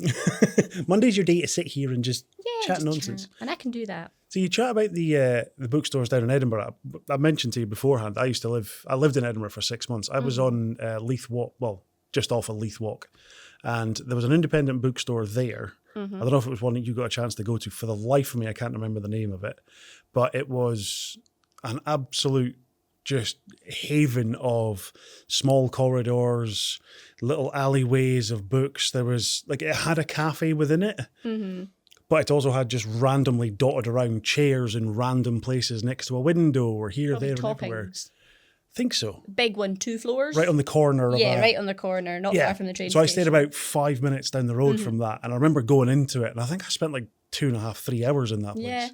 Monday's your day to sit here and just chat nonsense. And I can do that. So you chat about the bookstores down in Edinburgh. I mentioned to you beforehand, I lived in Edinburgh for 6 months. I was on Leith Walk, just off of Leith Walk. And there was an independent bookstore there. I don't know if it was one that you got a chance to go to. For the life of me, I can't remember the name of it. But it was an absolute just haven of small corridors, little alleyways of books. There was, like, it had a cafe within it. But it also had just randomly dotted around chairs in random places next to a window or here, Probably there, and everywhere. I think so. Big one, 2 floors. Right on the corner. Right on the corner, not far from the train station. So I stayed about 5 minutes down the road from that. And I remember going into it, and I think I spent like 2.5, 3 hours in that place. Yeah.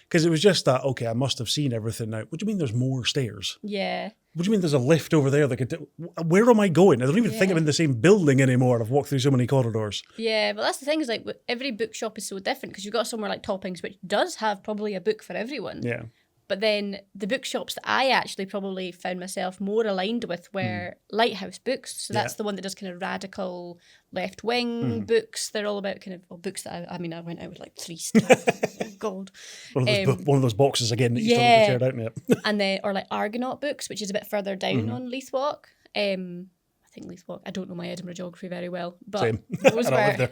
Because it was just that, okay, I must have seen everything now. What do you mean there's more stairs? Yeah. What do you mean there's a lift over there that could do? Where am I going? I don't even think I'm in the same building anymore. I've walked through so many corridors. Yeah, but that's the thing, is like every bookshop is so different, because you've got somewhere like Toppings, which does have probably a book for everyone. Yeah. But then the bookshops that I actually probably found myself more aligned with were Lighthouse Books. So that's the one that does kind of radical left-wing books. They're all about kind of books that I went out with like 3 stars. Oh, God. One of those boxes again that you still haven't shared out yet. And then, or like Argonaut Books, which is a bit further down on Leith Walk. I think Leith Walk. I don't know my Edinburgh geography very well, but Same. those were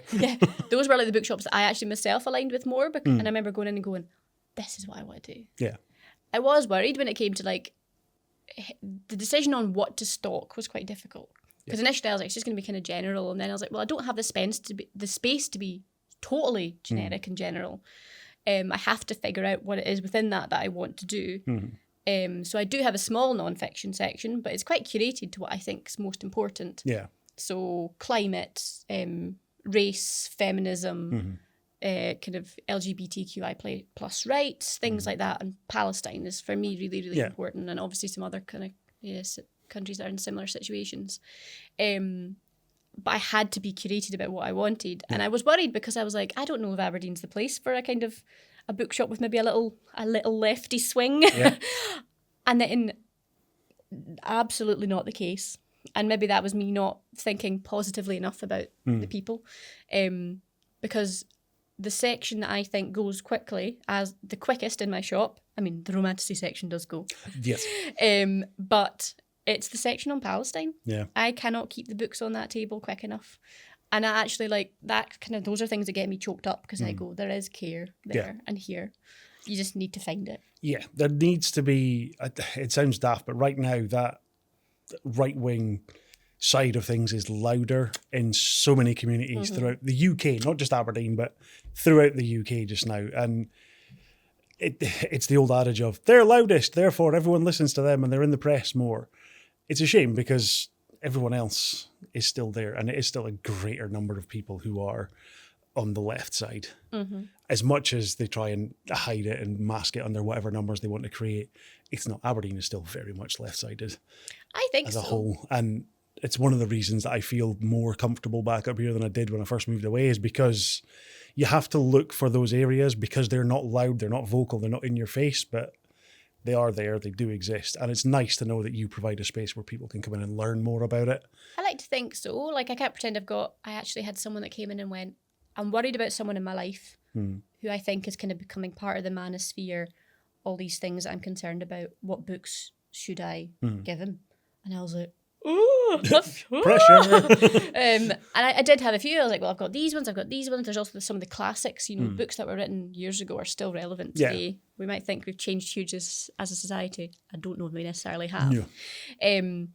those were like the bookshops that I actually myself aligned with more. And I remember going in and going, "This is what I want to do." Yeah. I was worried when it came to like the decision on what to stock was quite difficult, because initially I was like, it's just going to be kind of general, and then I was like, well, I don't have the space to be totally generic and general. I have to figure out what it is within that I want to do. So I do have a small non-fiction section, but it's quite curated to what I think is most important. Yeah. So climate, race, feminism, kind of LGBTQI plus rights, things like that, and Palestine is for me really, really important, and obviously some other kind of countries that are in similar situations. But I had to be curated about what I wanted, and I was worried because I was like, I don't know if Aberdeen's the place for a kind of a bookshop with maybe a little lefty swing, and then absolutely not the case. And maybe that was me not thinking positively enough about the people, because the section that I think goes quickly, as the quickest in my shop, I mean, the romanticy section does go. Yes. But it's the section on Palestine. Yeah. I cannot keep the books on that table quick enough. And I actually like that kind of, those are things that get me choked up, because I go, there is care there and here. You just need to find it. Yeah. There needs to be, it sounds daft, but right now that right-wing side of things is louder in so many communities throughout the UK, not just Aberdeen, but throughout the UK just now. And it's the old adage of, they're loudest, therefore everyone listens to them and they're in the press more. It's a shame, because everyone else is still there, and it is still a greater number of people who are on the left side. As much as they try and hide it and mask it under whatever numbers they want to create, it's not. Aberdeen is still very much left-sided. I think as a whole. And it's one of the reasons that I feel more comfortable back up here than I did when I first moved away, is because you have to look for those areas, because they're not loud, they're not vocal, they're not in your face, but they are there, they do exist. And it's nice to know that you provide a space where people can come in and learn more about it. I like to think so. Like, I can't pretend I actually had someone that came in and went, I'm worried about someone in my life who I think is kind of becoming part of the manosphere, all these things that I'm concerned about. What books should I give him? And I was like, ooh, pressure. And I did have a few. I was like, well, I've got these ones. There's also some of the classics, books that were written years ago are still relevant today. We might think we've changed huge as a society. I don't know if we necessarily have. Yeah. And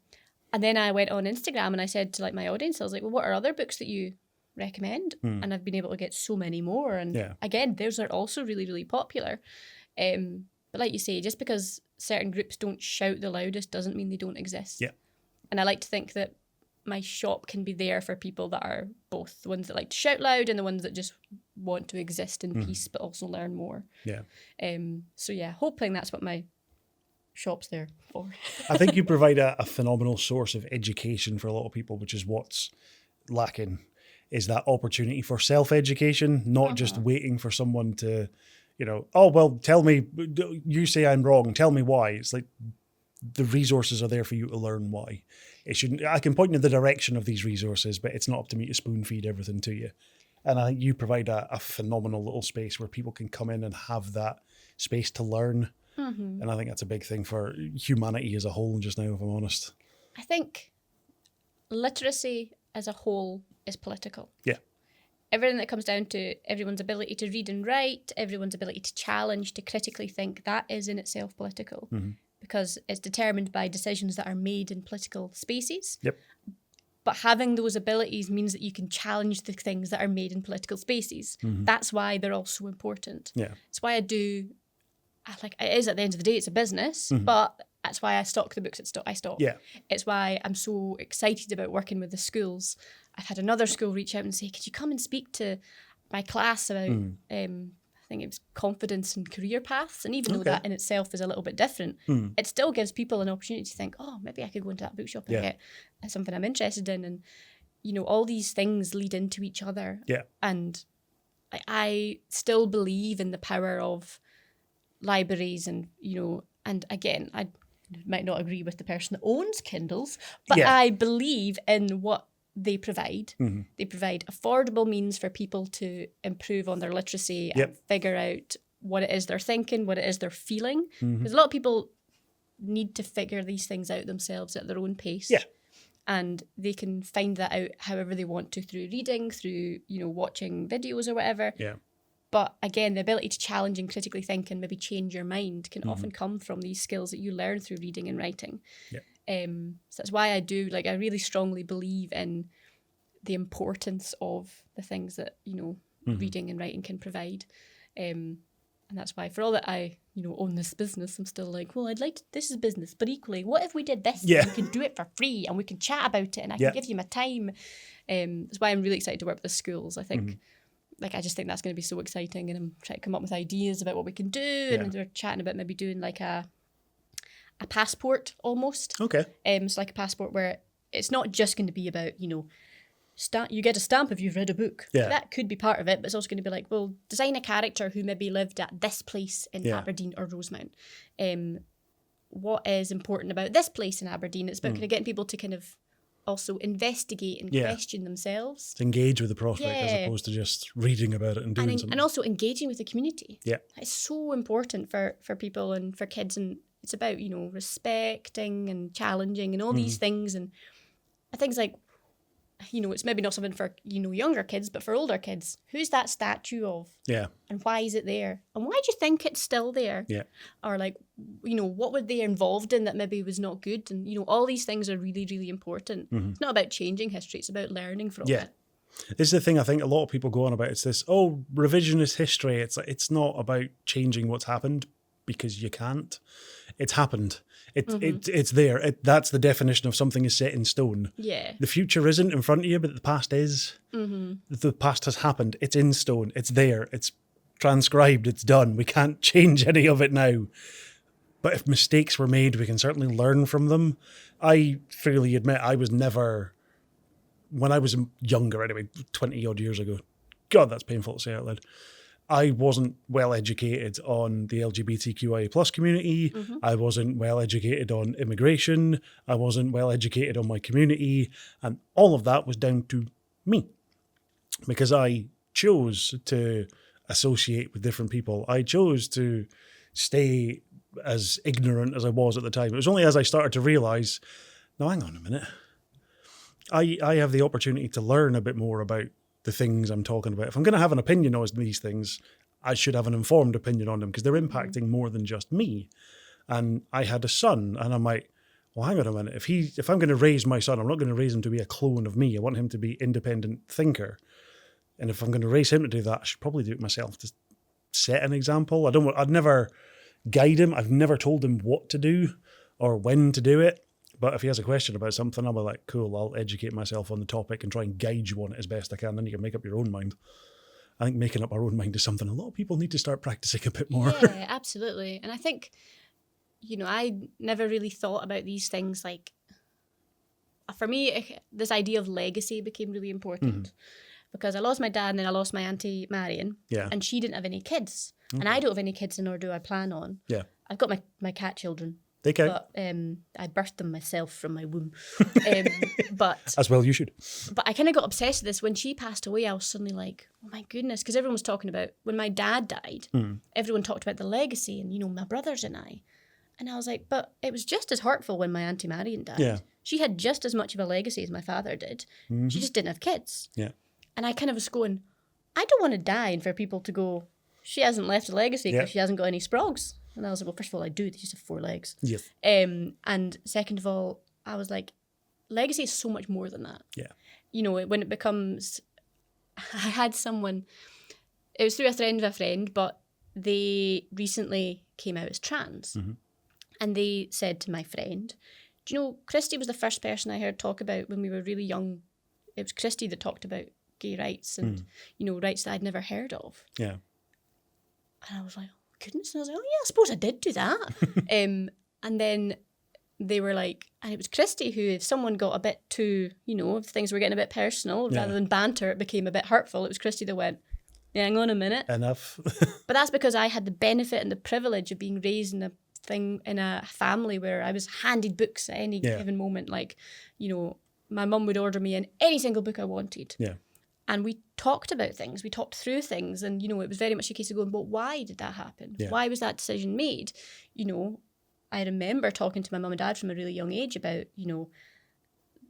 then I went on Instagram and I said to like my audience, I was like, well, what are other books that you recommend? And I've been able to get so many more. And again, those are also really, really popular. But like you say, just because certain groups don't shout the loudest doesn't mean they don't exist. Yeah. And I like to think that my shop can be there for people that are both the ones that like to shout loud and the ones that just want to exist in peace but also learn more. Yeah. So yeah, hoping that's what my shop's there for. I think you provide a phenomenal source of education for a lot of people, which is what's lacking, is that opportunity for self-education, not just waiting for someone to, oh, well, tell me, you say I'm wrong, tell me why. It's like, the resources are there for you to learn why. It shouldn't. I can point in the direction of these resources, but it's not up to me to spoon feed everything to you. And I think you provide a phenomenal little space where people can come in and have that space to learn. And I think that's a big thing for humanity as a whole just now, if I'm honest. I think literacy as a whole is political. Yeah. Everything that comes down to everyone's ability to read and write, everyone's ability to challenge, to critically think, that is in itself political. Because it's determined by decisions that are made in political spaces. Yep. But having those abilities means that you can challenge the things that are made in political spaces. That's why they're all so important. Yeah. It's why it is at the end of the day, it's a business, but that's why I stock the books I stock. Yeah. It's why I'm so excited about working with the schools. I've had another school reach out and say, could you come and speak to my class about, I think it was confidence and career paths. And even though that in itself is a little bit different, it still gives people an opportunity to think, oh, maybe I could go into that bookshop and get something I'm interested in. And, you know, all these things lead into each other. Yeah. And I still believe in the power of libraries and, you know, and again, I might not agree with the person that owns Kindles, but I believe in what they provide. They provide affordable means for people to improve on their literacy and figure out what it is they're thinking, what it is they're feeling. Because a lot of people need to figure these things out themselves at their own pace. Yeah. And they can find that out however they want to, through reading, through, you know, watching videos or whatever. Yeah. But again, the ability to challenge and critically think and maybe change your mind can often come from these skills that you learn through reading and writing. Yeah. So that's why I really strongly believe in the importance of the things that, you know, reading and writing can provide. And that's why, for all that I, you know, own this business, I'm still like, well, this is business, but equally, what if we did this? Yeah. And we can do it for free and we can chat about it and I can give you my time. That's why I'm really excited to work with the schools. I think, I just think that's going to be so exciting, and I'm trying to come up with ideas about what we can do, and they're chatting about maybe doing like a passport almost. Okay. So like a passport where it's not just going to be about, you know, you get a stamp if you've read a book. Yeah. That could be part of it, but it's also going to be like, well, design a character who maybe lived at this place in Aberdeen or Rosemount. What is important about this place in Aberdeen? It's about kind of getting people to kind of also investigate and question themselves. To engage with the prospect as opposed to just reading about it and doing something. And also engaging with the community. Yeah. It's so important for people and for kids, and it's about, you know, respecting and challenging and all these things, and things like, you know, it's maybe not something for, you know, younger kids, but for older kids, who's that statue of? Yeah. And why is it there? And why do you think it's still there? Yeah. Or like, you know, what were they involved in that maybe was not good? And, you know, all these things are really, really important. It's not about changing history, it's about learning from it. This is the thing I think a lot of people go on about. It's this, revisionist history. It's like, it's not about changing what's happened, because you can't. It's happened. It's there. That's the definition of something is set in stone. Yeah. The future isn't in front of you, but the past is. The past has happened. It's in stone. It's there. It's transcribed. It's done. We can't change any of it now. But if mistakes were made, we can certainly learn from them. I freely admit I was never, when I was younger anyway, 20 odd years ago, God, that's painful to say out loud, I wasn't well educated on the LGBTQIA plus community. I wasn't well educated on immigration. I wasn't well educated on my community. And all of that was down to me, because I chose to associate with different people. I chose to stay as ignorant as I was at the time. It was only as I started to realise, no, hang on a minute. I have the opportunity to learn a bit more about the things I'm talking about. If I'm going to have an opinion on these things, I should have an informed opinion on them, because they're impacting more than just me. And I had a son, and I'm like, well, hang on a minute. If I'm going to raise my son, I'm not going to raise him to be a clone of me. I want him to be independent thinker. And if I'm going to raise him to do that, I should probably do it myself, to set an example. I'd never guide him. I've never told him what to do or when to do it. But if he has a question about something, I'll be like, cool, I'll educate myself on the topic and try and guide you on it as best I can. Then you can make up your own mind. I think making up our own mind is something a lot of people need to start practicing a bit more. Yeah, absolutely. And I think, you know, I never really thought about these things. Like, for me, this idea of legacy became really important. Because I lost my dad and then I lost my Auntie Marion. Yeah. And she didn't have any kids. Okay. And I don't have any kids, nor do I plan on. Yeah. I've got my cat children. They count. But I birthed them myself from my womb. But as well you should. But I kind of got obsessed with this. When she passed away, I was suddenly like, oh my goodness. Because everyone was talking about, when my dad died, everyone talked about the legacy and, you know, my brothers and I. And I was like, but it was just as hurtful when my Auntie Marion died. Yeah. She had just as much of a legacy as my father did. Mm-hmm. She just didn't have kids. Yeah. And I kind of was going, I don't want to die and for people to go, she hasn't left a legacy because she hasn't got any sprogs. And I was like, well, first of all, I do. They just have 4 legs. Yes. And second of all, I was like, legacy is so much more than that. Yeah. You know, when it becomes, I had someone, it was through a friend of a friend, but they recently came out as trans. Mm-hmm. And they said to my friend, do you know, Christie was the first person I heard talk about when we were really young. It was Christie that talked about gay rights and, you know, rights that I'd never heard of. Yeah. And I was like, oh, goodness. And I was like, oh, yeah, I suppose I did do that. And then they were like, and it was Christie who, if someone got a bit too, you know, if things were getting a bit personal, rather than banter, it became a bit hurtful. It was Christie that went, yeah, hang on a minute. Enough. But that's because I had the benefit and the privilege of being raised in a family where I was handed books at any given moment. Like, you know, my mum would order me in any single book I wanted. Yeah. And we talked about things, we talked through things. And, you know, it was very much a case of going, but why did that happen? Yeah. Why was that decision made? You know, I remember talking to my mum and dad from a really young age about, you know,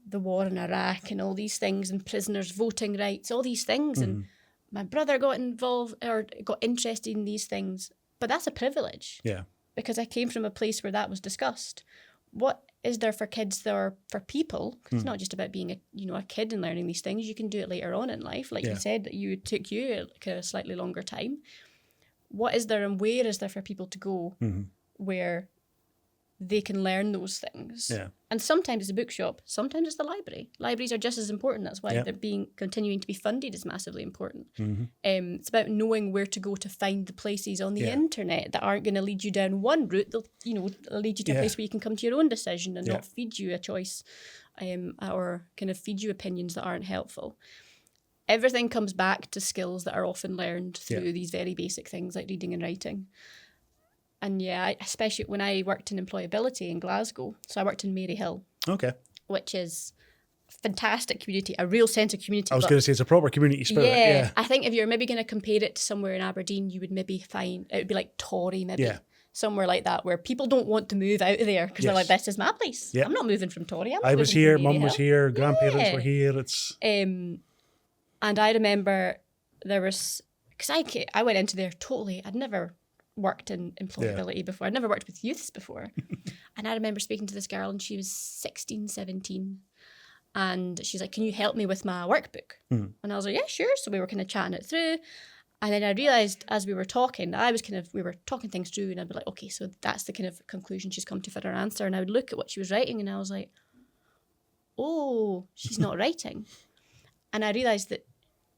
the war in Iraq and all these things and prisoners' voting rights, all these things. And my brother got involved or got interested in these things. But that's a privilege. Yeah. Because I came from a place where that was discussed. What is there for kids or for people? Because it's not just about being a kid and learning these things. You can do it later on in life. Like you said, that it took you a slightly longer time. What is there and where is there for people to go where they can learn those things? Yeah. And sometimes it's a bookshop, sometimes it's the library. Libraries are just as important. That's why they're continuing to be funded is massively important. It's about knowing where to go to find the places on the internet that aren't going to lead you down one route. They'll, you know, lead you to a place where you can come to your own decision and not feed you a choice or kind of feed you opinions that aren't helpful. Everything comes back to skills that are often learned through these very basic things like reading and writing. And especially when I worked in employability in Glasgow. So I worked in Maryhill. Okay. Which is a fantastic community, a real sense of community. I was going to say it's a proper community spirit. Yeah. I think if you're maybe going to compare it to somewhere in Aberdeen, you would maybe find, it would be like Tory maybe. Yeah. Somewhere like that where people don't want to move out of there because they're like, this is my place. I'm not moving from Tory. I was here, mum was here, grandparents were here. It's and I remember there was, because I went into there totally, I'd never worked in employability before. I'd never worked with youths before. And I remember speaking to this girl and she was 16, 17. And she's like, can you help me with my workbook? And I was like, yeah, sure. So we were kind of chatting it through. And then I realised as we were talking, we were talking things through and I'd be like, okay, so that's the kind of conclusion she's come to for her answer. And I would look at what she was writing and I was like, oh, she's not writing. And I realised that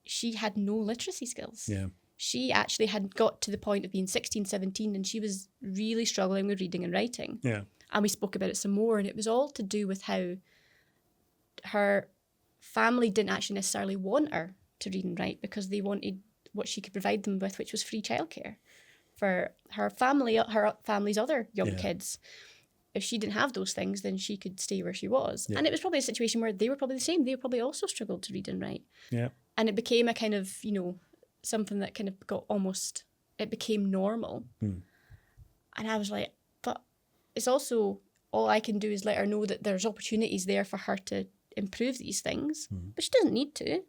she had no literacy skills. Yeah. She actually had got to the point of being 16, 17 and she was really struggling with reading and writing. Yeah. And we spoke about it some more and it was all to do with how her family didn't actually necessarily want her to read and write because they wanted what she could provide them with, which was free childcare for her family's other young kids. If she didn't have those things, then she could stay where she was. Yeah. And it was probably a situation where they were probably the same. They probably also struggled to read and write. Yeah. And it became a kind of, you know, something that kind of it became normal. And I was like, but it's also, all I can do is let her know that there's opportunities there for her to improve these things. But she doesn't need to.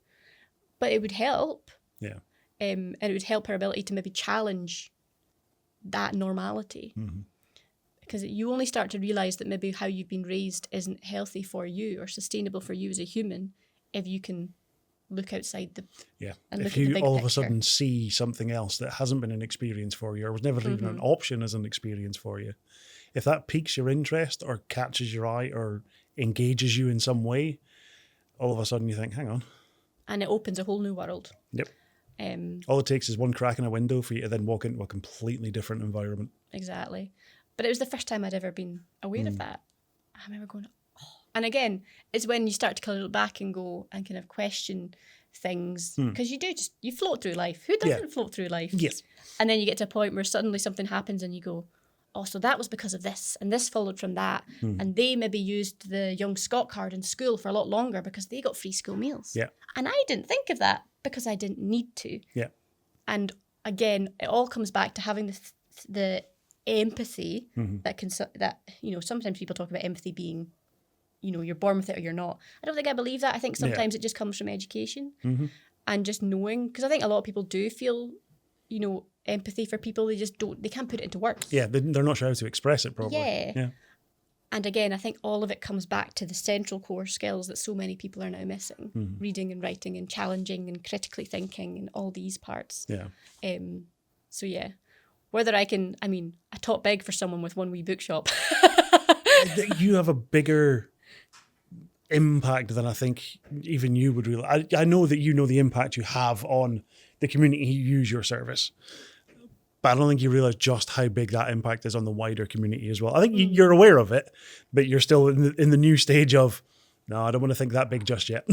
But it would help. Yeah. And it would help her ability to maybe challenge that normality. Because you only start to realise that maybe how you've been raised isn't healthy for you or sustainable for you as a human if you can look outside and look if at the you big all picture. of a sudden see something else that hasn't been an experience for you or was never even an option as an experience for you, if that piques your interest or catches your eye or engages you in some way, all of a sudden you think, hang on. And it opens a whole new world. Yep. All it takes is one crack in a window for you to then walk into a completely different environment. Exactly. But it was the first time I'd ever been aware of that. I remember going, oh. And again, it's when you start to kind of look back and go and kind of question things. Because you float through life. Who doesn't float through life? Yes. And then you get to a point where suddenly something happens and you go, oh, so that was because of this. And this followed from that. And they maybe used the Young Scot card in school for a lot longer because they got free school meals. Yeah. And I didn't think of that because I didn't need to. Yeah. And again, it all comes back to having the empathy that you know, sometimes people talk about empathy being, you're born with it or you're not. I don't think I believe that. I think sometimes it just comes from education and just knowing, because I think a lot of people do feel, empathy for people. They can't put it into words. Yeah, they're not sure how to express it properly. Yeah. And again, I think all of it comes back to the central core skills that so many people are now missing. Reading and writing and challenging and critically thinking and all these parts. Yeah. So yeah, whether I talk big for someone with one wee bookshop. You have a bigger impact than I think even you would realize. I know that you know the impact you have on the community who use your service. But I don't think you realize just how big that impact is on the wider community as well. I think you're aware of it, but you're still in the new stage of, no, I don't want to think that big just yet.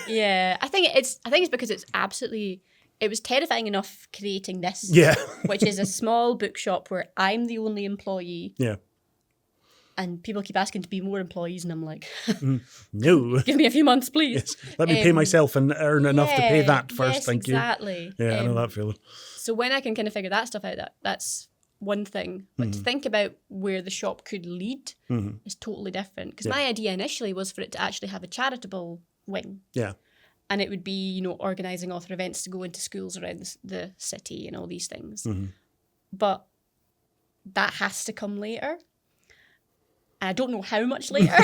Yeah, I think it's because it was terrifying enough creating this. Yeah. Which is a small bookshop where I'm the only employee. Yeah. And people keep asking to be more employees, and I'm like, no. Give me a few months, please. Yes. Let me pay myself and earn enough to pay that first. Yes, thank you. Exactly. Yeah, I know that feeling. So when I can kind of figure that stuff out, that's one thing. But to think about where the shop could lead is totally different. Because my idea initially was for it to actually have a charitable wing. Yeah. And it would be, organising author events to go into schools around the city and all these things. But that has to come later. I don't know how much later.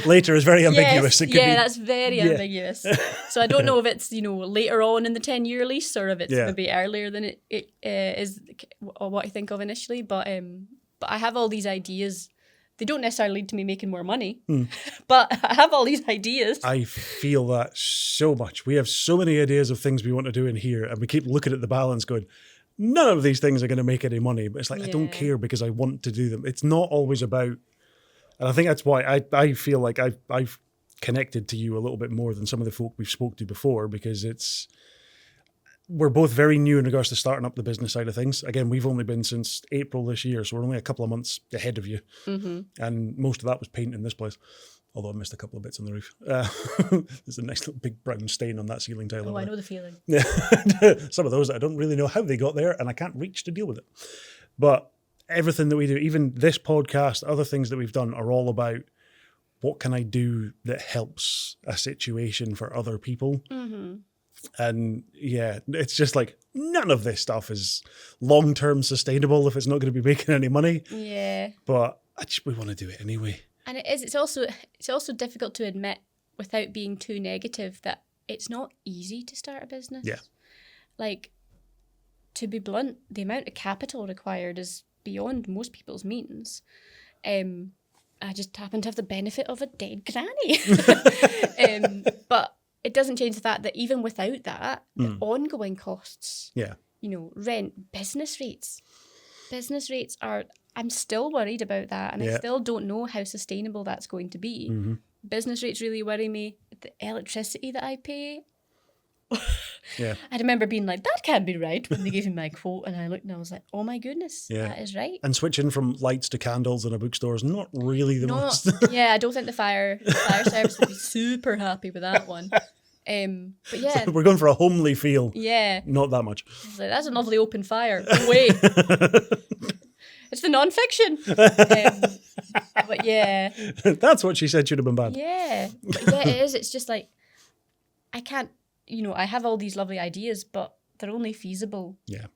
Later is very ambiguous. Yes, It could be, that's very ambiguous. So I don't know if it's, later on in the 10-year lease or if it's maybe earlier than it is, or what I think of initially. But I have all these ideas. They don't necessarily lead to me making more money, but I have all these ideas. I feel that so much. We have so many ideas of things we want to do in here, and we keep looking at the balance going, none of these things are going to make any money, but it's like, I don't care because I want to do them. It's not always about, and I think that's why I feel like I've connected to you a little bit more than some of the folk we've spoke to before, because we're both very new in regards to starting up the business side of things. Again, we've only been since April this year, so we're only a couple of months ahead of you. And most of that was painting this place. Although I missed a couple of bits on the roof. There's a nice little big brown stain on that ceiling tile. Oh, I know the feeling. Yeah, some of those I don't really know how they got there, and I can't reach to deal with it. But everything that we do, even this podcast, other things that we've done, are all about what can I do that helps a situation for other people. And yeah, it's just like none of this stuff is long-term sustainable if it's not going to be making any money. Yeah. But we want to do it anyway. And it's also difficult to admit without being too negative that it's not easy to start a business. Yeah. Like, to be blunt, the amount of capital required is beyond most people's means. I just happen to have the benefit of a dead granny. But it doesn't change the fact that even without that, the ongoing costs, rent, business rates are, I'm still worried about that, and I still don't know how sustainable that's going to be. Business rates really worry me. The electricity that I pay. I remember being like, that can't be right, when they gave me my quote, and I looked and I was like, oh my goodness, that is right. And switching from lights to candles in a bookstore is not really the most. I don't think the fire service would be super happy with that one. But yeah, so we're going for a homely feel. Yeah, not that much. Like, that's a lovely open fire. Oh, wait, it's the non-fiction. But yeah, that's what she said should have been bad. Yeah, but yeah, it is. It's just like, I can't. I have all these lovely ideas, but they're only feasible. Yeah.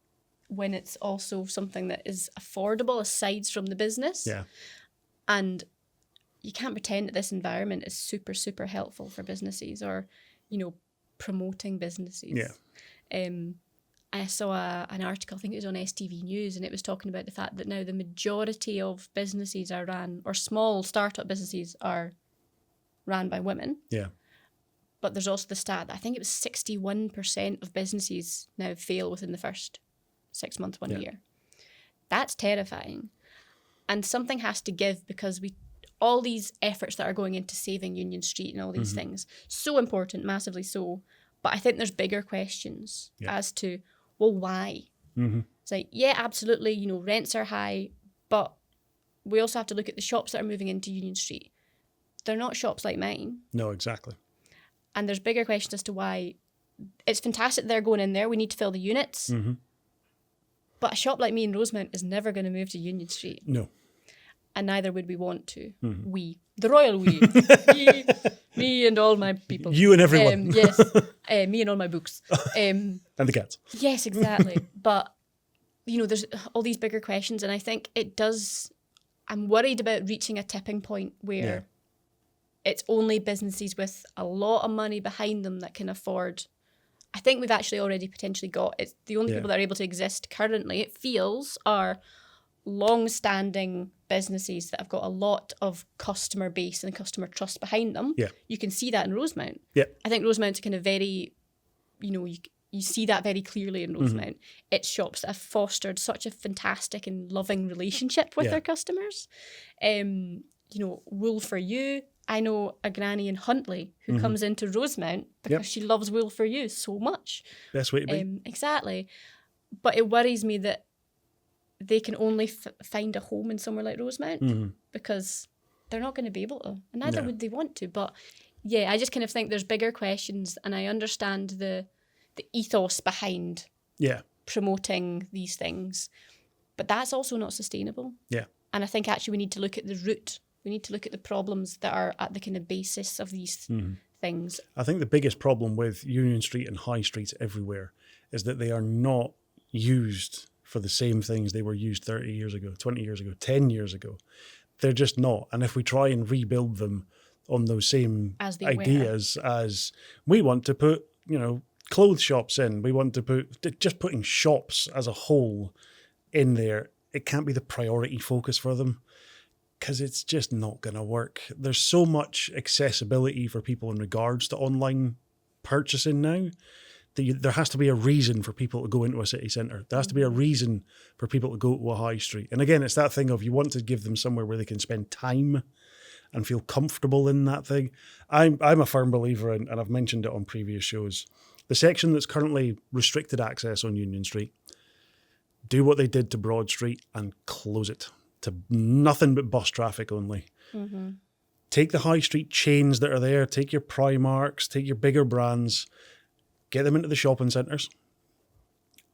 When it's also something that is affordable aside from the business. Yeah. And you can't pretend that this environment is super, super helpful for businesses or, promoting businesses. Yeah. I saw an article, I think it was on STV News, and it was talking about the fact that now the majority of businesses are ran, or small startup businesses are ran by women. Yeah. But there's also the stat that I think it was 61% of businesses now fail within the first 6 months, 1 year. That's terrifying. And something has to give, because all these efforts that are going into saving Union Street and all these things, so important, massively so. But I think there's bigger questions as to, well, why? It's like, yeah, absolutely, rents are high, but we also have to look at the shops that are moving into Union Street. They're not shops like mine. No, exactly. And there's bigger questions as to why. It's fantastic they're going in there. We need to fill the units. But a shop like me in Rosemount is never going to move to Union Street. No. and neither would we want to. Mm-hmm. We, the royal we, me and all my people. You and everyone. Yes, me and all my books. And the cats. Yes, exactly. But, there's all these bigger questions, and I think it does... I'm worried about reaching a tipping point where it's only businesses with a lot of money behind them that can afford... I think we've actually already potentially got... It's the only people that are able to exist currently, it feels, are long-standing businesses that have got a lot of customer base and customer trust behind them. Yeah. You can see that in Rosemount. Yeah. I think Rosemount's kind of very... You see that very clearly in Rosemount. It's shops that have fostered such a fantastic and loving relationship with their customers. Wool for You. I know a granny in Huntly who comes into Rosemount because she loves Wool for You so much. Best way to be. Exactly. But it worries me that they can only find a home in somewhere like Rosemount because they're not going to be able to. And neither would they want to. But yeah, I just kind of think there's bigger questions, and I understand the ethos behind promoting these things. But that's also not sustainable. Yeah. And I think actually we need to look at the root. We need to look at the problems that are at the kind of basis of these things. I think the biggest problem with Union Street and high streets everywhere is that they are not used for the same things they were used 30 years ago, 20 years ago, 10 years ago. They're just not. And if we try and rebuild them on those same ideas as we want to put, clothes shops in, we want to putting shops as a whole in there, it can't be the priority focus for them because it's just not going to work. There's so much accessibility for people in regards to online purchasing now that there has to be a reason for people to go into a city centre. There has to be a reason for people to go to a high street. And again, it's that thing of you want to give them somewhere where they can spend time and feel comfortable in that thing. I'm a firm believer in, and I've mentioned it on previous shows, the section that's currently restricted access on Union Street, do what they did to Broad Street and close it to nothing but bus traffic only. Mm-hmm. Take the high street chains that are there, take your Primarks, take your bigger brands, get them into the shopping centres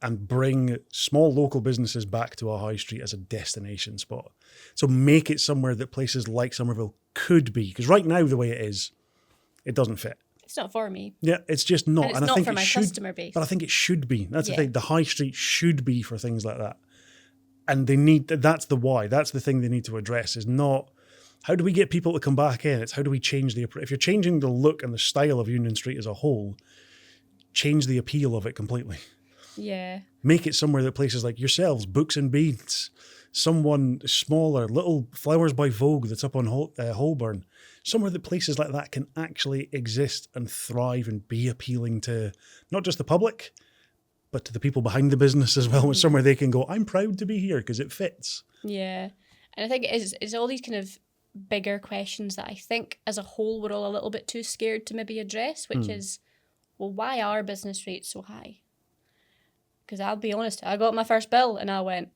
and bring small local businesses back to a high street as a destination spot. So make it somewhere that places like Somerville could be. Because right now, the way it is, it doesn't fit. It's not for me. Yeah, it's just not. And it's not for my customer base. But I think it should be. That's the thing. The high street should be for things like that. And that's the why. That's the thing they need to address, is not how do we get people to come back in? It's how do we change if you're changing the look and the style of Union Street as a whole, change the appeal of it completely. Yeah. Make it somewhere that places like yourselves, Books and Beads, someone smaller, little Flowers by Vogue that's up on Holborn, somewhere that places like that can actually exist and thrive and be appealing to not just the public, but to the people behind the business as well. It's somewhere they can go, I'm proud to be here because it fits. Yeah. And I think it's all these kind of bigger questions that I think as a whole we're all a little bit too scared to maybe address, which is, well, why are business rates so high? Because I'll be honest, I got my first bill and I went,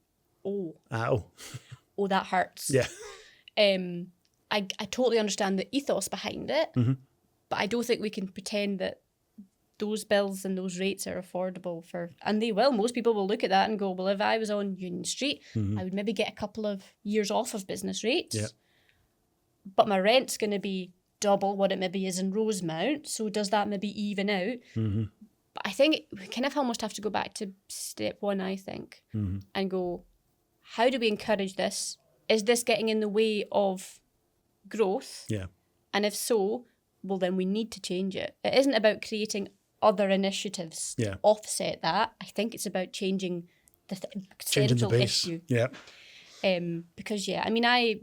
oh, that hurts. Yeah. I totally understand the ethos behind it, but I don't think we can pretend that those bills and those rates are affordable and they will. Most people will look at that and go, well, if I was on Union Street, I would maybe get a couple of years off of business rates, but my rent's going to be double what it maybe is in Rosemount. So does that maybe even out? But I think we kind of almost have to go back to step one, I think, and go, how do we encourage this? Is this getting in the way of growth? Yeah. And if so, well, then we need to change it. It isn't about creating other initiatives to offset that. I think it's about changing the central issue. Yeah. Because, I mean, I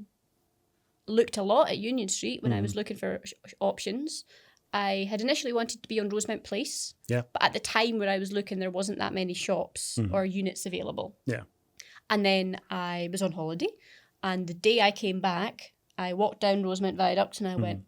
looked a lot at Union Street when I was looking for options. I had initially wanted to be on Rosemount Place, but at the time where I was looking, there wasn't that many shops or units available. Yeah. And then I was on holiday, and the day I came back, I walked down Rosemount Viaduct and I went,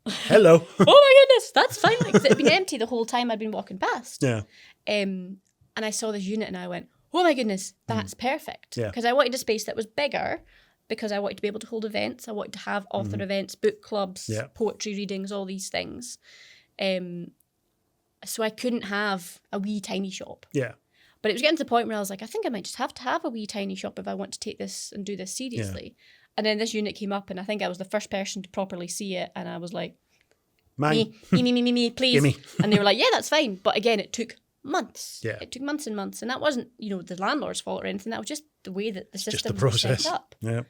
hello. Oh my goodness, that's fine. Because it had been empty the whole time I'd been walking past. Yeah. And I saw this unit and I went, oh my goodness, that's perfect. Yeah. Because I wanted a space that was bigger, because I wanted to be able to hold events. I wanted to have author events, book clubs, poetry readings, all these things. So I couldn't have a wee tiny shop. Yeah. But it was getting to the point where I was like, I think I might just have to have a wee tiny shop if I want to take this and do this seriously. And then this unit came up, and I think I was the first person to properly see it, and I was like, Mine. me, please. Gimme. And they were like, yeah, that's fine. But again, it took months. Yeah. It took months and months. And that wasn't, the landlord's fault or anything. That was just the way that the system Just the was process. set up. Yeah.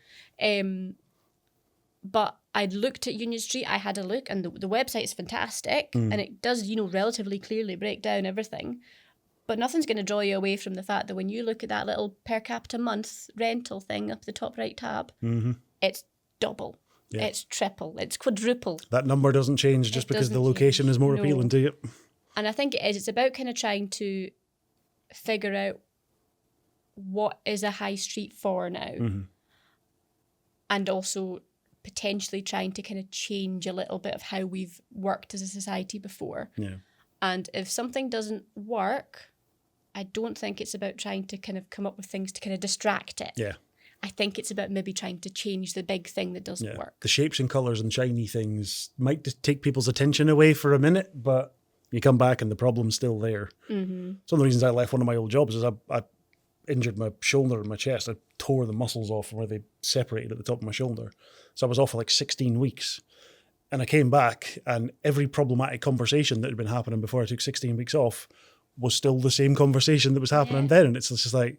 But I'd looked at Union Street. I had a look, and the website is fantastic. And it does, relatively clearly break down everything. But nothing's going to draw you away from the fact that when you look at that little per capita month rental thing up the top right tab, it's double. Yeah. It's triple. It's quadruple. That number doesn't change just because the location is more appealing to you. And I think it is. It's about kind of trying to figure out what is a high street for now. And also potentially trying to kind of change a little bit of how we've worked as a society before. Yeah. And if something doesn't work, I don't think it's about trying to kind of come up with things to kind of distract it. Yeah. I think it's about maybe trying to change the big thing that doesn't work. The shapes and colours and shiny things might just take people's attention away for a minute, but you come back and the problem's still there. Some of the reasons I left one of my old jobs is I injured my shoulder and my chest. I tore the muscles off from where they separated at the top of my shoulder. So I was off for like 16 weeks. And I came back, and every problematic conversation that had been happening before I took 16 weeks off was still the same conversation that was happening then. And it's just like,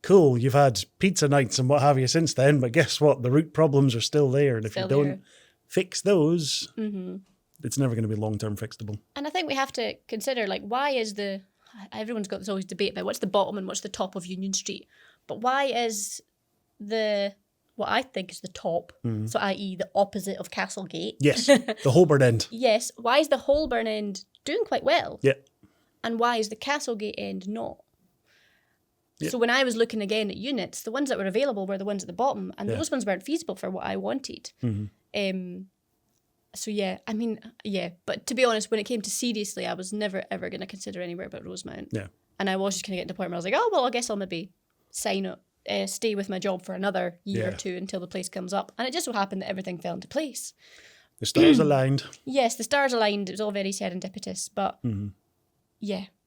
cool, you've had pizza nights and what have you since then, but guess what? The root problems are still there. And if you don't fix those, it's never going to be long-term fixable. And I think we have to consider, like, why is everyone's got this always debate about what's the bottom and what's the top of Union Street. But why is what I think is the top, so i.e. the opposite of Castlegate. Yes, the Holborn end. Yes, why is the Holborn end doing quite well? Yeah. And why is the Castlegate end not? Yeah. So when I was looking again at units, the ones that were available were the ones at the bottom, and those ones weren't feasible for what I wanted. So but to be honest, when it came to seriously, I was never ever going to consider anywhere but Rosemount. Yeah. And I was just going to get to the point where I was like, oh, well, I guess I'll maybe stay with my job for another year or two until the place comes up. And it just so happened that everything fell into place. The stars aligned. Yes, the stars aligned. It was all very serendipitous, but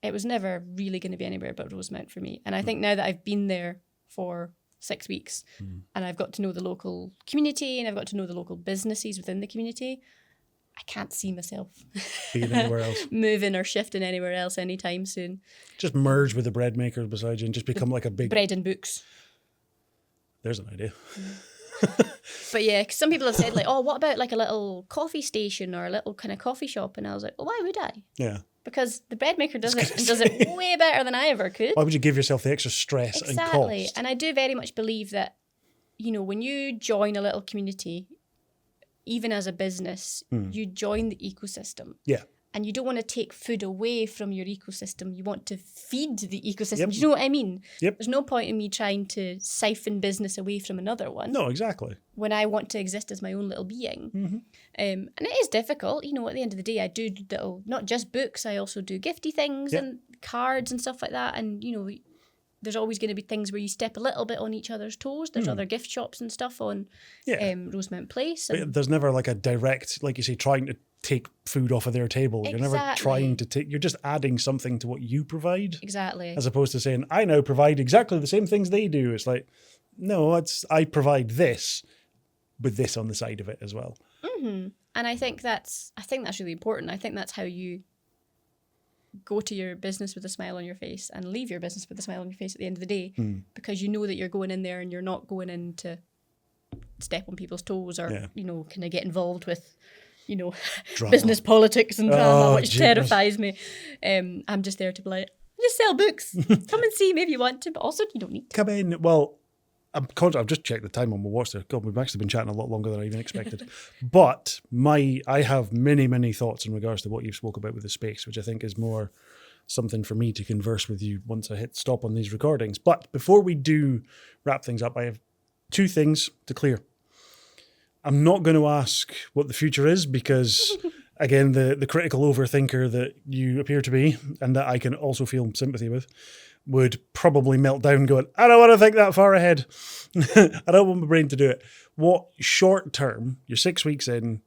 it was never really going to be anywhere but Rosemount for me. And I think now that I've been there for 6 weeks and I've got to know the local community and I've got to know the local businesses within the community, I can't see myself being anywhere else, moving or shifting anywhere else anytime soon. Just merge with the bread makers beside you and just become like a big bread and books. There's an idea. But yeah, cause some people have said like, oh, what about like a little coffee station or a little kind of coffee shop? And I was like, well, why would I? Yeah. Because the bread maker does it and does it way better than I ever could. Why would you give yourself the extra stress and cost? Exactly. And I do very much believe that, when you join a little community, even as a business, you join the ecosystem. Yeah. And you don't want to take food away from your ecosystem. You want to feed the ecosystem. Yep. Do you know what I mean? Yep. There's no point in me trying to siphon business away from another one. No, exactly. When I want to exist as my own little being. And it is difficult. At the end of the day, I do little, not just books, I also do gifty things and cards and stuff like that. And, there's always going to be things where you step a little bit on each other's toes. There's other gift shops and stuff on Rosemount Place. And there's never like a direct, like you say, trying to take food off of their table. Exactly. You're never trying to take, you're just adding something to what you provide. Exactly. As opposed to saying, I now provide exactly the same things they do. It's like, no, I provide this with this on the side of it as well. And I think that's really important. I think that's how you go to your business with a smile on your face and leave your business with a smile on your face at the end of the day, because you know that you're going in there and you're not going in to step on people's toes or, kind of get involved with, business politics and drama, which terrifies me. I'm just there to be like, just sell books. Come and see me if you want to, but also you don't need to. Come in. Well, I've just checked the time on my watch there. God, we've actually been chatting a lot longer than I even expected. But I have many, many thoughts in regards to what you've spoke about with the space, which I think is more something for me to converse with you once I hit stop on these recordings. But before we do wrap things up, I have 2 things to clear. I'm not going to ask what the future is because, again, the critical overthinker that you appear to be and that I can also feel sympathy with would probably melt down going, I don't want to think that far ahead. I don't want my brain to do it. What short term, you're 6 weeks in,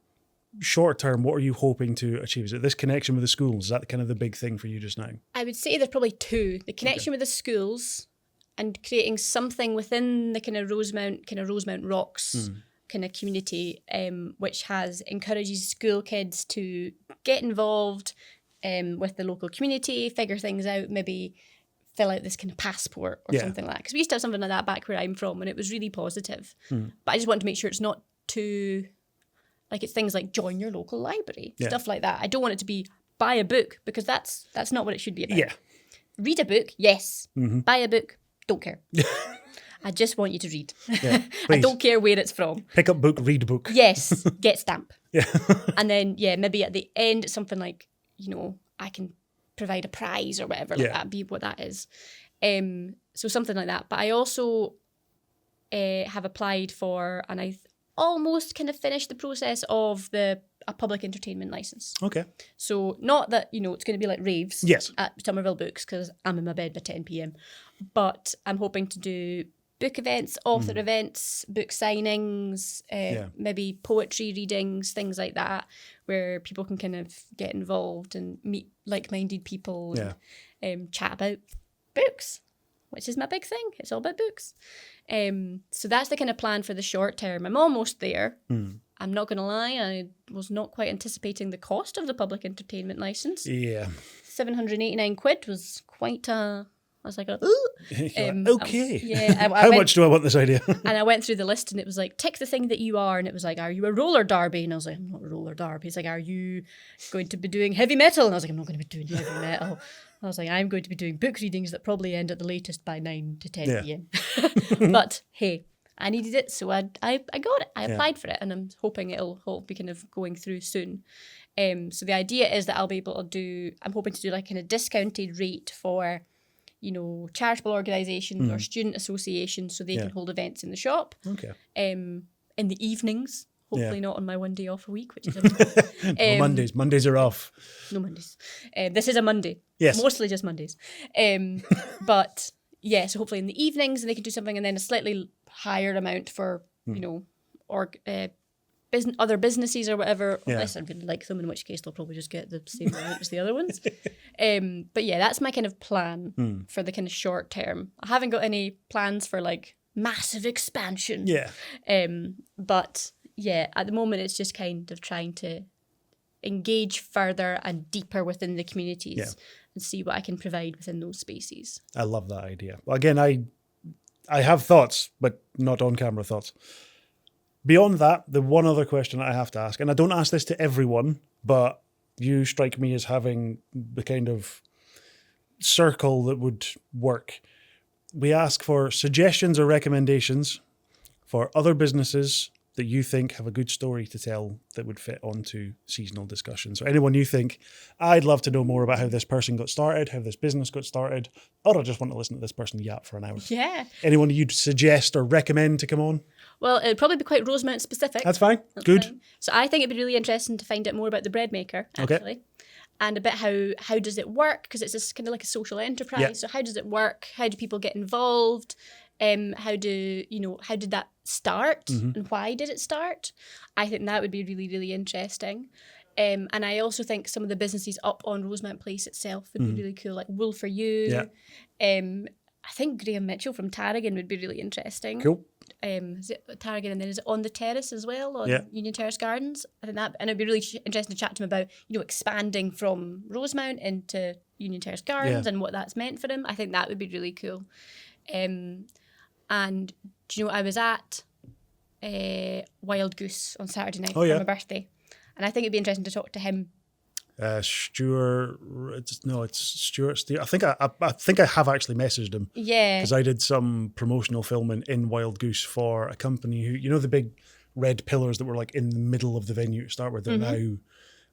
short term, what are you hoping to achieve? Is it this connection with the schools? Is that kind of the big thing for you just now? I would say there's probably 2. The connection with the schools and creating something within the kind of Rosemount Rocks kind of community, which encourages school kids to get involved with the local community, figure things out, maybe fill out this kind of passport or something like that. Because we used to have something like that back where I'm from, and it was really positive. But I just want to make sure it's not too, like, it's things like join your local library, stuff like that. I don't want it to be buy a book, because that's not what it should be about. Yeah. Read a book, yes. Buy a book, don't care. I just want you to read. Yeah, I don't care where it's from. Pick up book, read book. Yes, get stamp. Yeah. And then, maybe at the end, it's something like, I can provide a prize or whatever, like that, be what that is. So something like that. But I also have applied for, and I almost kind of finished the process of a public entertainment license. Okay. So not that, it's going to be like raves at Somerville Books, because I'm in my bed by 10 p.m. But I'm hoping to do book events, author events, book signings, maybe poetry readings, things like that, where people can kind of get involved and meet like-minded people and chat about books, which is my big thing. It's all about books. So that's the kind of plan for the short term. I'm almost there. I'm not going to lie, I was not quite anticipating the cost of the public entertainment licence. Yeah. 789 quid was quite a... I was like, ooh. Okay. How much do I want this idea? And I went through the list, and it was like, tick the thing that you are. And it was like, are you a roller derby? And I was like, I'm not a roller derby. It's like, are you going to be doing heavy metal? And I was like, I'm not going to be doing heavy metal. I was like, I'm going to be doing book readings that probably end at the latest by 9 to 10 p.m. But hey, I needed it, so I got it. I applied for it, and I'm hoping it'll be kind of going through soon. So the idea is that I'll be able to I'm hoping to do like kind of discounted rate for, charitable organisations or student associations, so they can hold events in the shop. Okay. In the evenings, hopefully not on my one day off a week, which is Mondays are off. No Mondays. This is a Monday. Yes. Mostly just Mondays. But so hopefully in the evenings, and they can do something, and then a slightly higher amount for, other businesses or whatever, unless I really like them, in which case they'll probably just get the same amount as the other ones. But that's my kind of plan for the kind of short term. I haven't got any plans for like massive expansion. Yeah. But at the moment it's just kind of trying to engage further and deeper within the communities and see what I can provide within those spaces. I love that idea. Well, again, I have thoughts, but not on-camera thoughts. Beyond that, the one other question I have to ask, and I don't ask this to everyone, but you strike me as having the kind of circle that would work. We ask for suggestions or recommendations for other businesses that you think have a good story to tell that would fit onto seasonal discussion. So anyone you think, I'd love to know more about how this person got started, how this business got started, or I just want to listen to this person yap for an hour. Yeah. Anyone you'd suggest or recommend to come on? Well, it'd probably be quite Rosemount specific. That's fine. Good. Fine. So I think it'd be really interesting to find out more about the bread maker, actually. Okay. And a bit how does it work? Because it's this kind of like a social enterprise. Yeah. So how does it work? How do people get involved? How did that start and why did it start? I think that would be really, really interesting. And I also think some of the businesses up on Rosemount Place itself would be really cool, like Wool for You. Yeah. I think Graham Mitchell from Tarragon would be really interesting. Cool. Is it Tarragon, and then is it On the Terrace as well on Union Terrace Gardens? I think that, and it'd be really interesting to chat to him about expanding from Rosemount into Union Terrace Gardens and what that's meant for him. I think that would be really cool. And do you know, I was at Wild Goose on Saturday night for my birthday, and I think it'd be interesting to talk to him. Stuart. It's Stuart. I think I have actually messaged him. Yeah. Because I did some promotional filming in Wild Goose for a company who, the big red pillars that were like in the middle of the venue to start with. They're now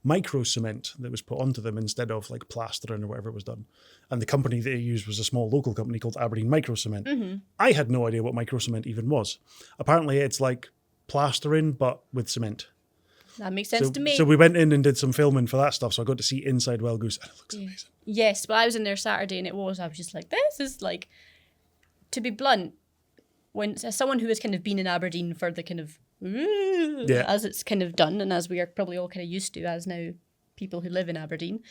micro cement that was put onto them instead of like plastering or whatever was done. And the company they used was a small local company called Aberdeen Micro Cement. I had no idea what micro cement even was. Apparently, it's like plastering but with cement. That makes sense to me. So we went in and did some filming for that stuff. So I got to see inside Wild Goose, and it looks amazing. Yes, well, I was in there Saturday, and I was just like, this is like, to be blunt, as someone who has kind of been in Aberdeen for the kind of, as it's kind of done, and as we are probably all kind of used to as now people who live in Aberdeen,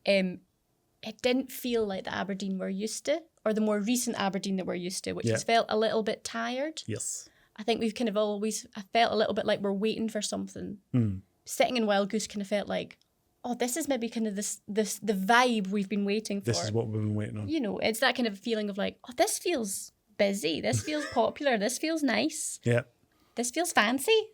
it didn't feel like the Aberdeen we're used to or the more recent Aberdeen that we're used to, which has felt a little bit tired. Yes. I think we've kind of always felt a little bit like we're waiting for something. Sitting in Wild Goose kind of felt like, oh, this is maybe kind of the vibe we've been waiting for. This is what we've been waiting on. You know, it's that kind of feeling of like, oh, this feels busy. This feels popular. This feels nice. Yeah. This feels fancy.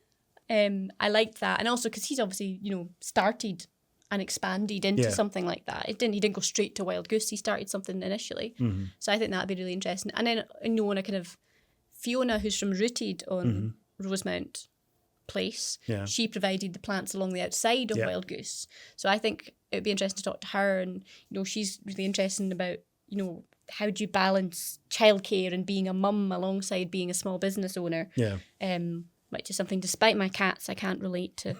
I liked that. And also because he's obviously, you know, started and expanded into something like that. He didn't go straight to Wild Goose. He started something initially. So I think that'd be really interesting. And then, you know, on a kind of Fiona, who's from Rooted on Rosemount Place, she provided the plants along the outside of Wild Goose. So I think it would be interesting to talk to her, and you know, she's really interested about, you know, how do you balance childcare and being a mum alongside being a small business owner? Which is something, despite my cats, I can't relate to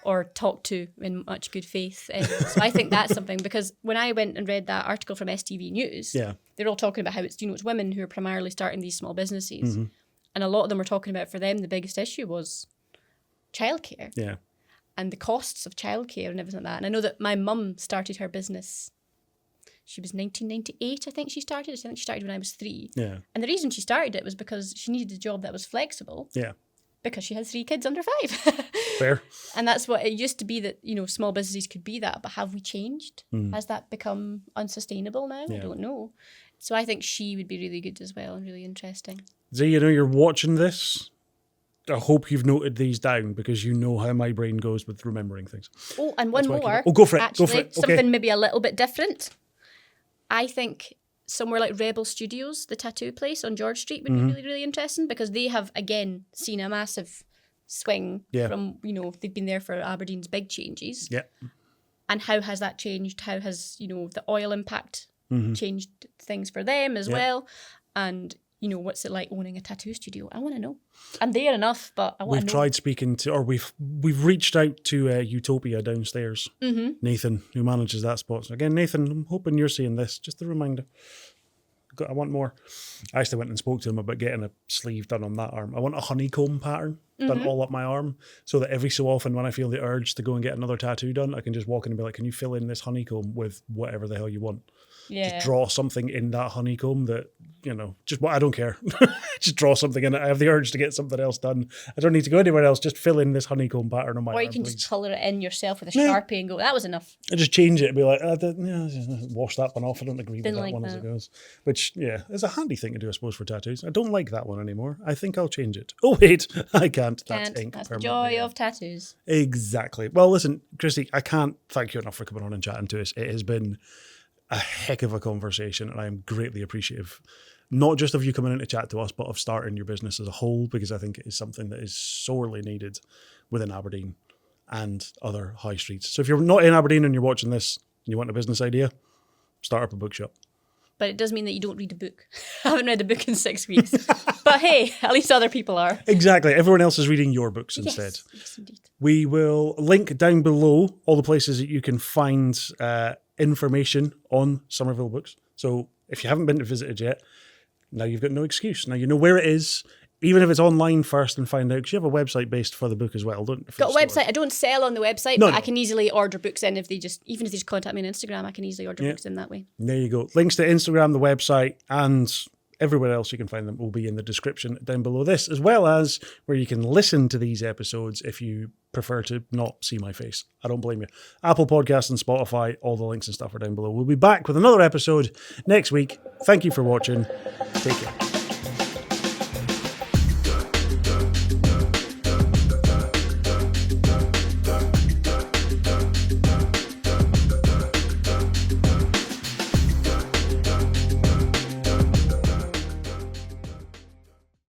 or talk to in much good faith. So I think that's something, because when I went and read that article from STV News, they're all talking about how it's, you know, it's women who are primarily starting these small businesses. And a lot of them were talking about, for them, the biggest issue was childcare. Yeah. And the costs of childcare and everything like that. And I know that my mum started her business. She was 1998, I think she started. I think she started when I was 3. Yeah. And the reason she started it was because she needed a job that was flexible. Yeah. Because she had 3 kids under 5. Fair. And that's what it used to be, that, you know, small businesses could be that. But have we changed? Has that become unsustainable now? I don't know. So I think she would be really good as well and really interesting. Zee, you know, you're watching this. I hope you've noted these down, because you know how my brain goes with remembering things. Oh, and one more. Oh, go for it. Actually, go for it. Something maybe a little bit different. I think somewhere like Rebel Studios, the tattoo place on George Street, would be really, really interesting, because they have, again, seen a massive swing from, you know, they've been there for Aberdeen's big changes. Yeah. And how has that changed? How has, you know, the oil impact changed things for them as well? And, you know, what's it like owning a tattoo studio? I want to know. I'm there enough, but I want to know. We've tried speaking to, or we've reached out to Utopia downstairs. Nathan, who manages that spot. So again, Nathan, I'm hoping you're seeing this. Just a reminder. I want more. I actually went and spoke to him about getting a sleeve done on that arm. I want a honeycomb pattern done all up my arm, so that every so often when I feel the urge to go and get another tattoo done, I can just walk in and be like, can you fill in this honeycomb with whatever the hell you want? Just draw something in that honeycomb that, you know, just what, I don't care. Just draw something in it. I have the urge to get something else done. I don't need to go anywhere else. Just fill in this honeycomb pattern on my arm. Or you can please. just colour it in yourself with a Sharpie and go, that was enough. I just change it and be like, wash that one off. I don't agree with that like one as it goes. Which, yeah, is a handy thing to do, I suppose, for tattoos. I don't like that one anymore. I think I'll change it. Oh, wait, I can't. That's ink. That's the joy of tattoos. Exactly. Well, listen, Christie, I can't thank you enough for coming on and chatting to us. It has been a heck of a conversation, and I am greatly appreciative, not just of you coming in to chat to us, but of starting your business as a whole, because I think it is something that is sorely needed within Aberdeen and other high streets. So if you're not in Aberdeen and you're watching this and you want a business idea, start up a bookshop. But it does mean that you don't read a book. I haven't read a book in 6 weeks. But hey, at least other people are. Exactly. Everyone else is reading your books instead. Yes, indeed. We will link down below all the places that you can find information on Somerville Books. So if you haven't been to visit it yet, now you've got no excuse. Now you know where it is, even if it's online first, and find out, because you have a website based for the book as well, don't you? Got a website. I don't sell on the website, but I can easily order books in if they just contact me on Instagram, I can easily order books in that way. There you go. Links to Instagram, the website, and everywhere else you can find them will be in the description down below this, as well as where you can listen to these episodes if you prefer to not see my face. I don't blame you. Apple Podcasts and Spotify, all the links and stuff are down below. We'll be back with another episode next week. Thank you for watching. Take care.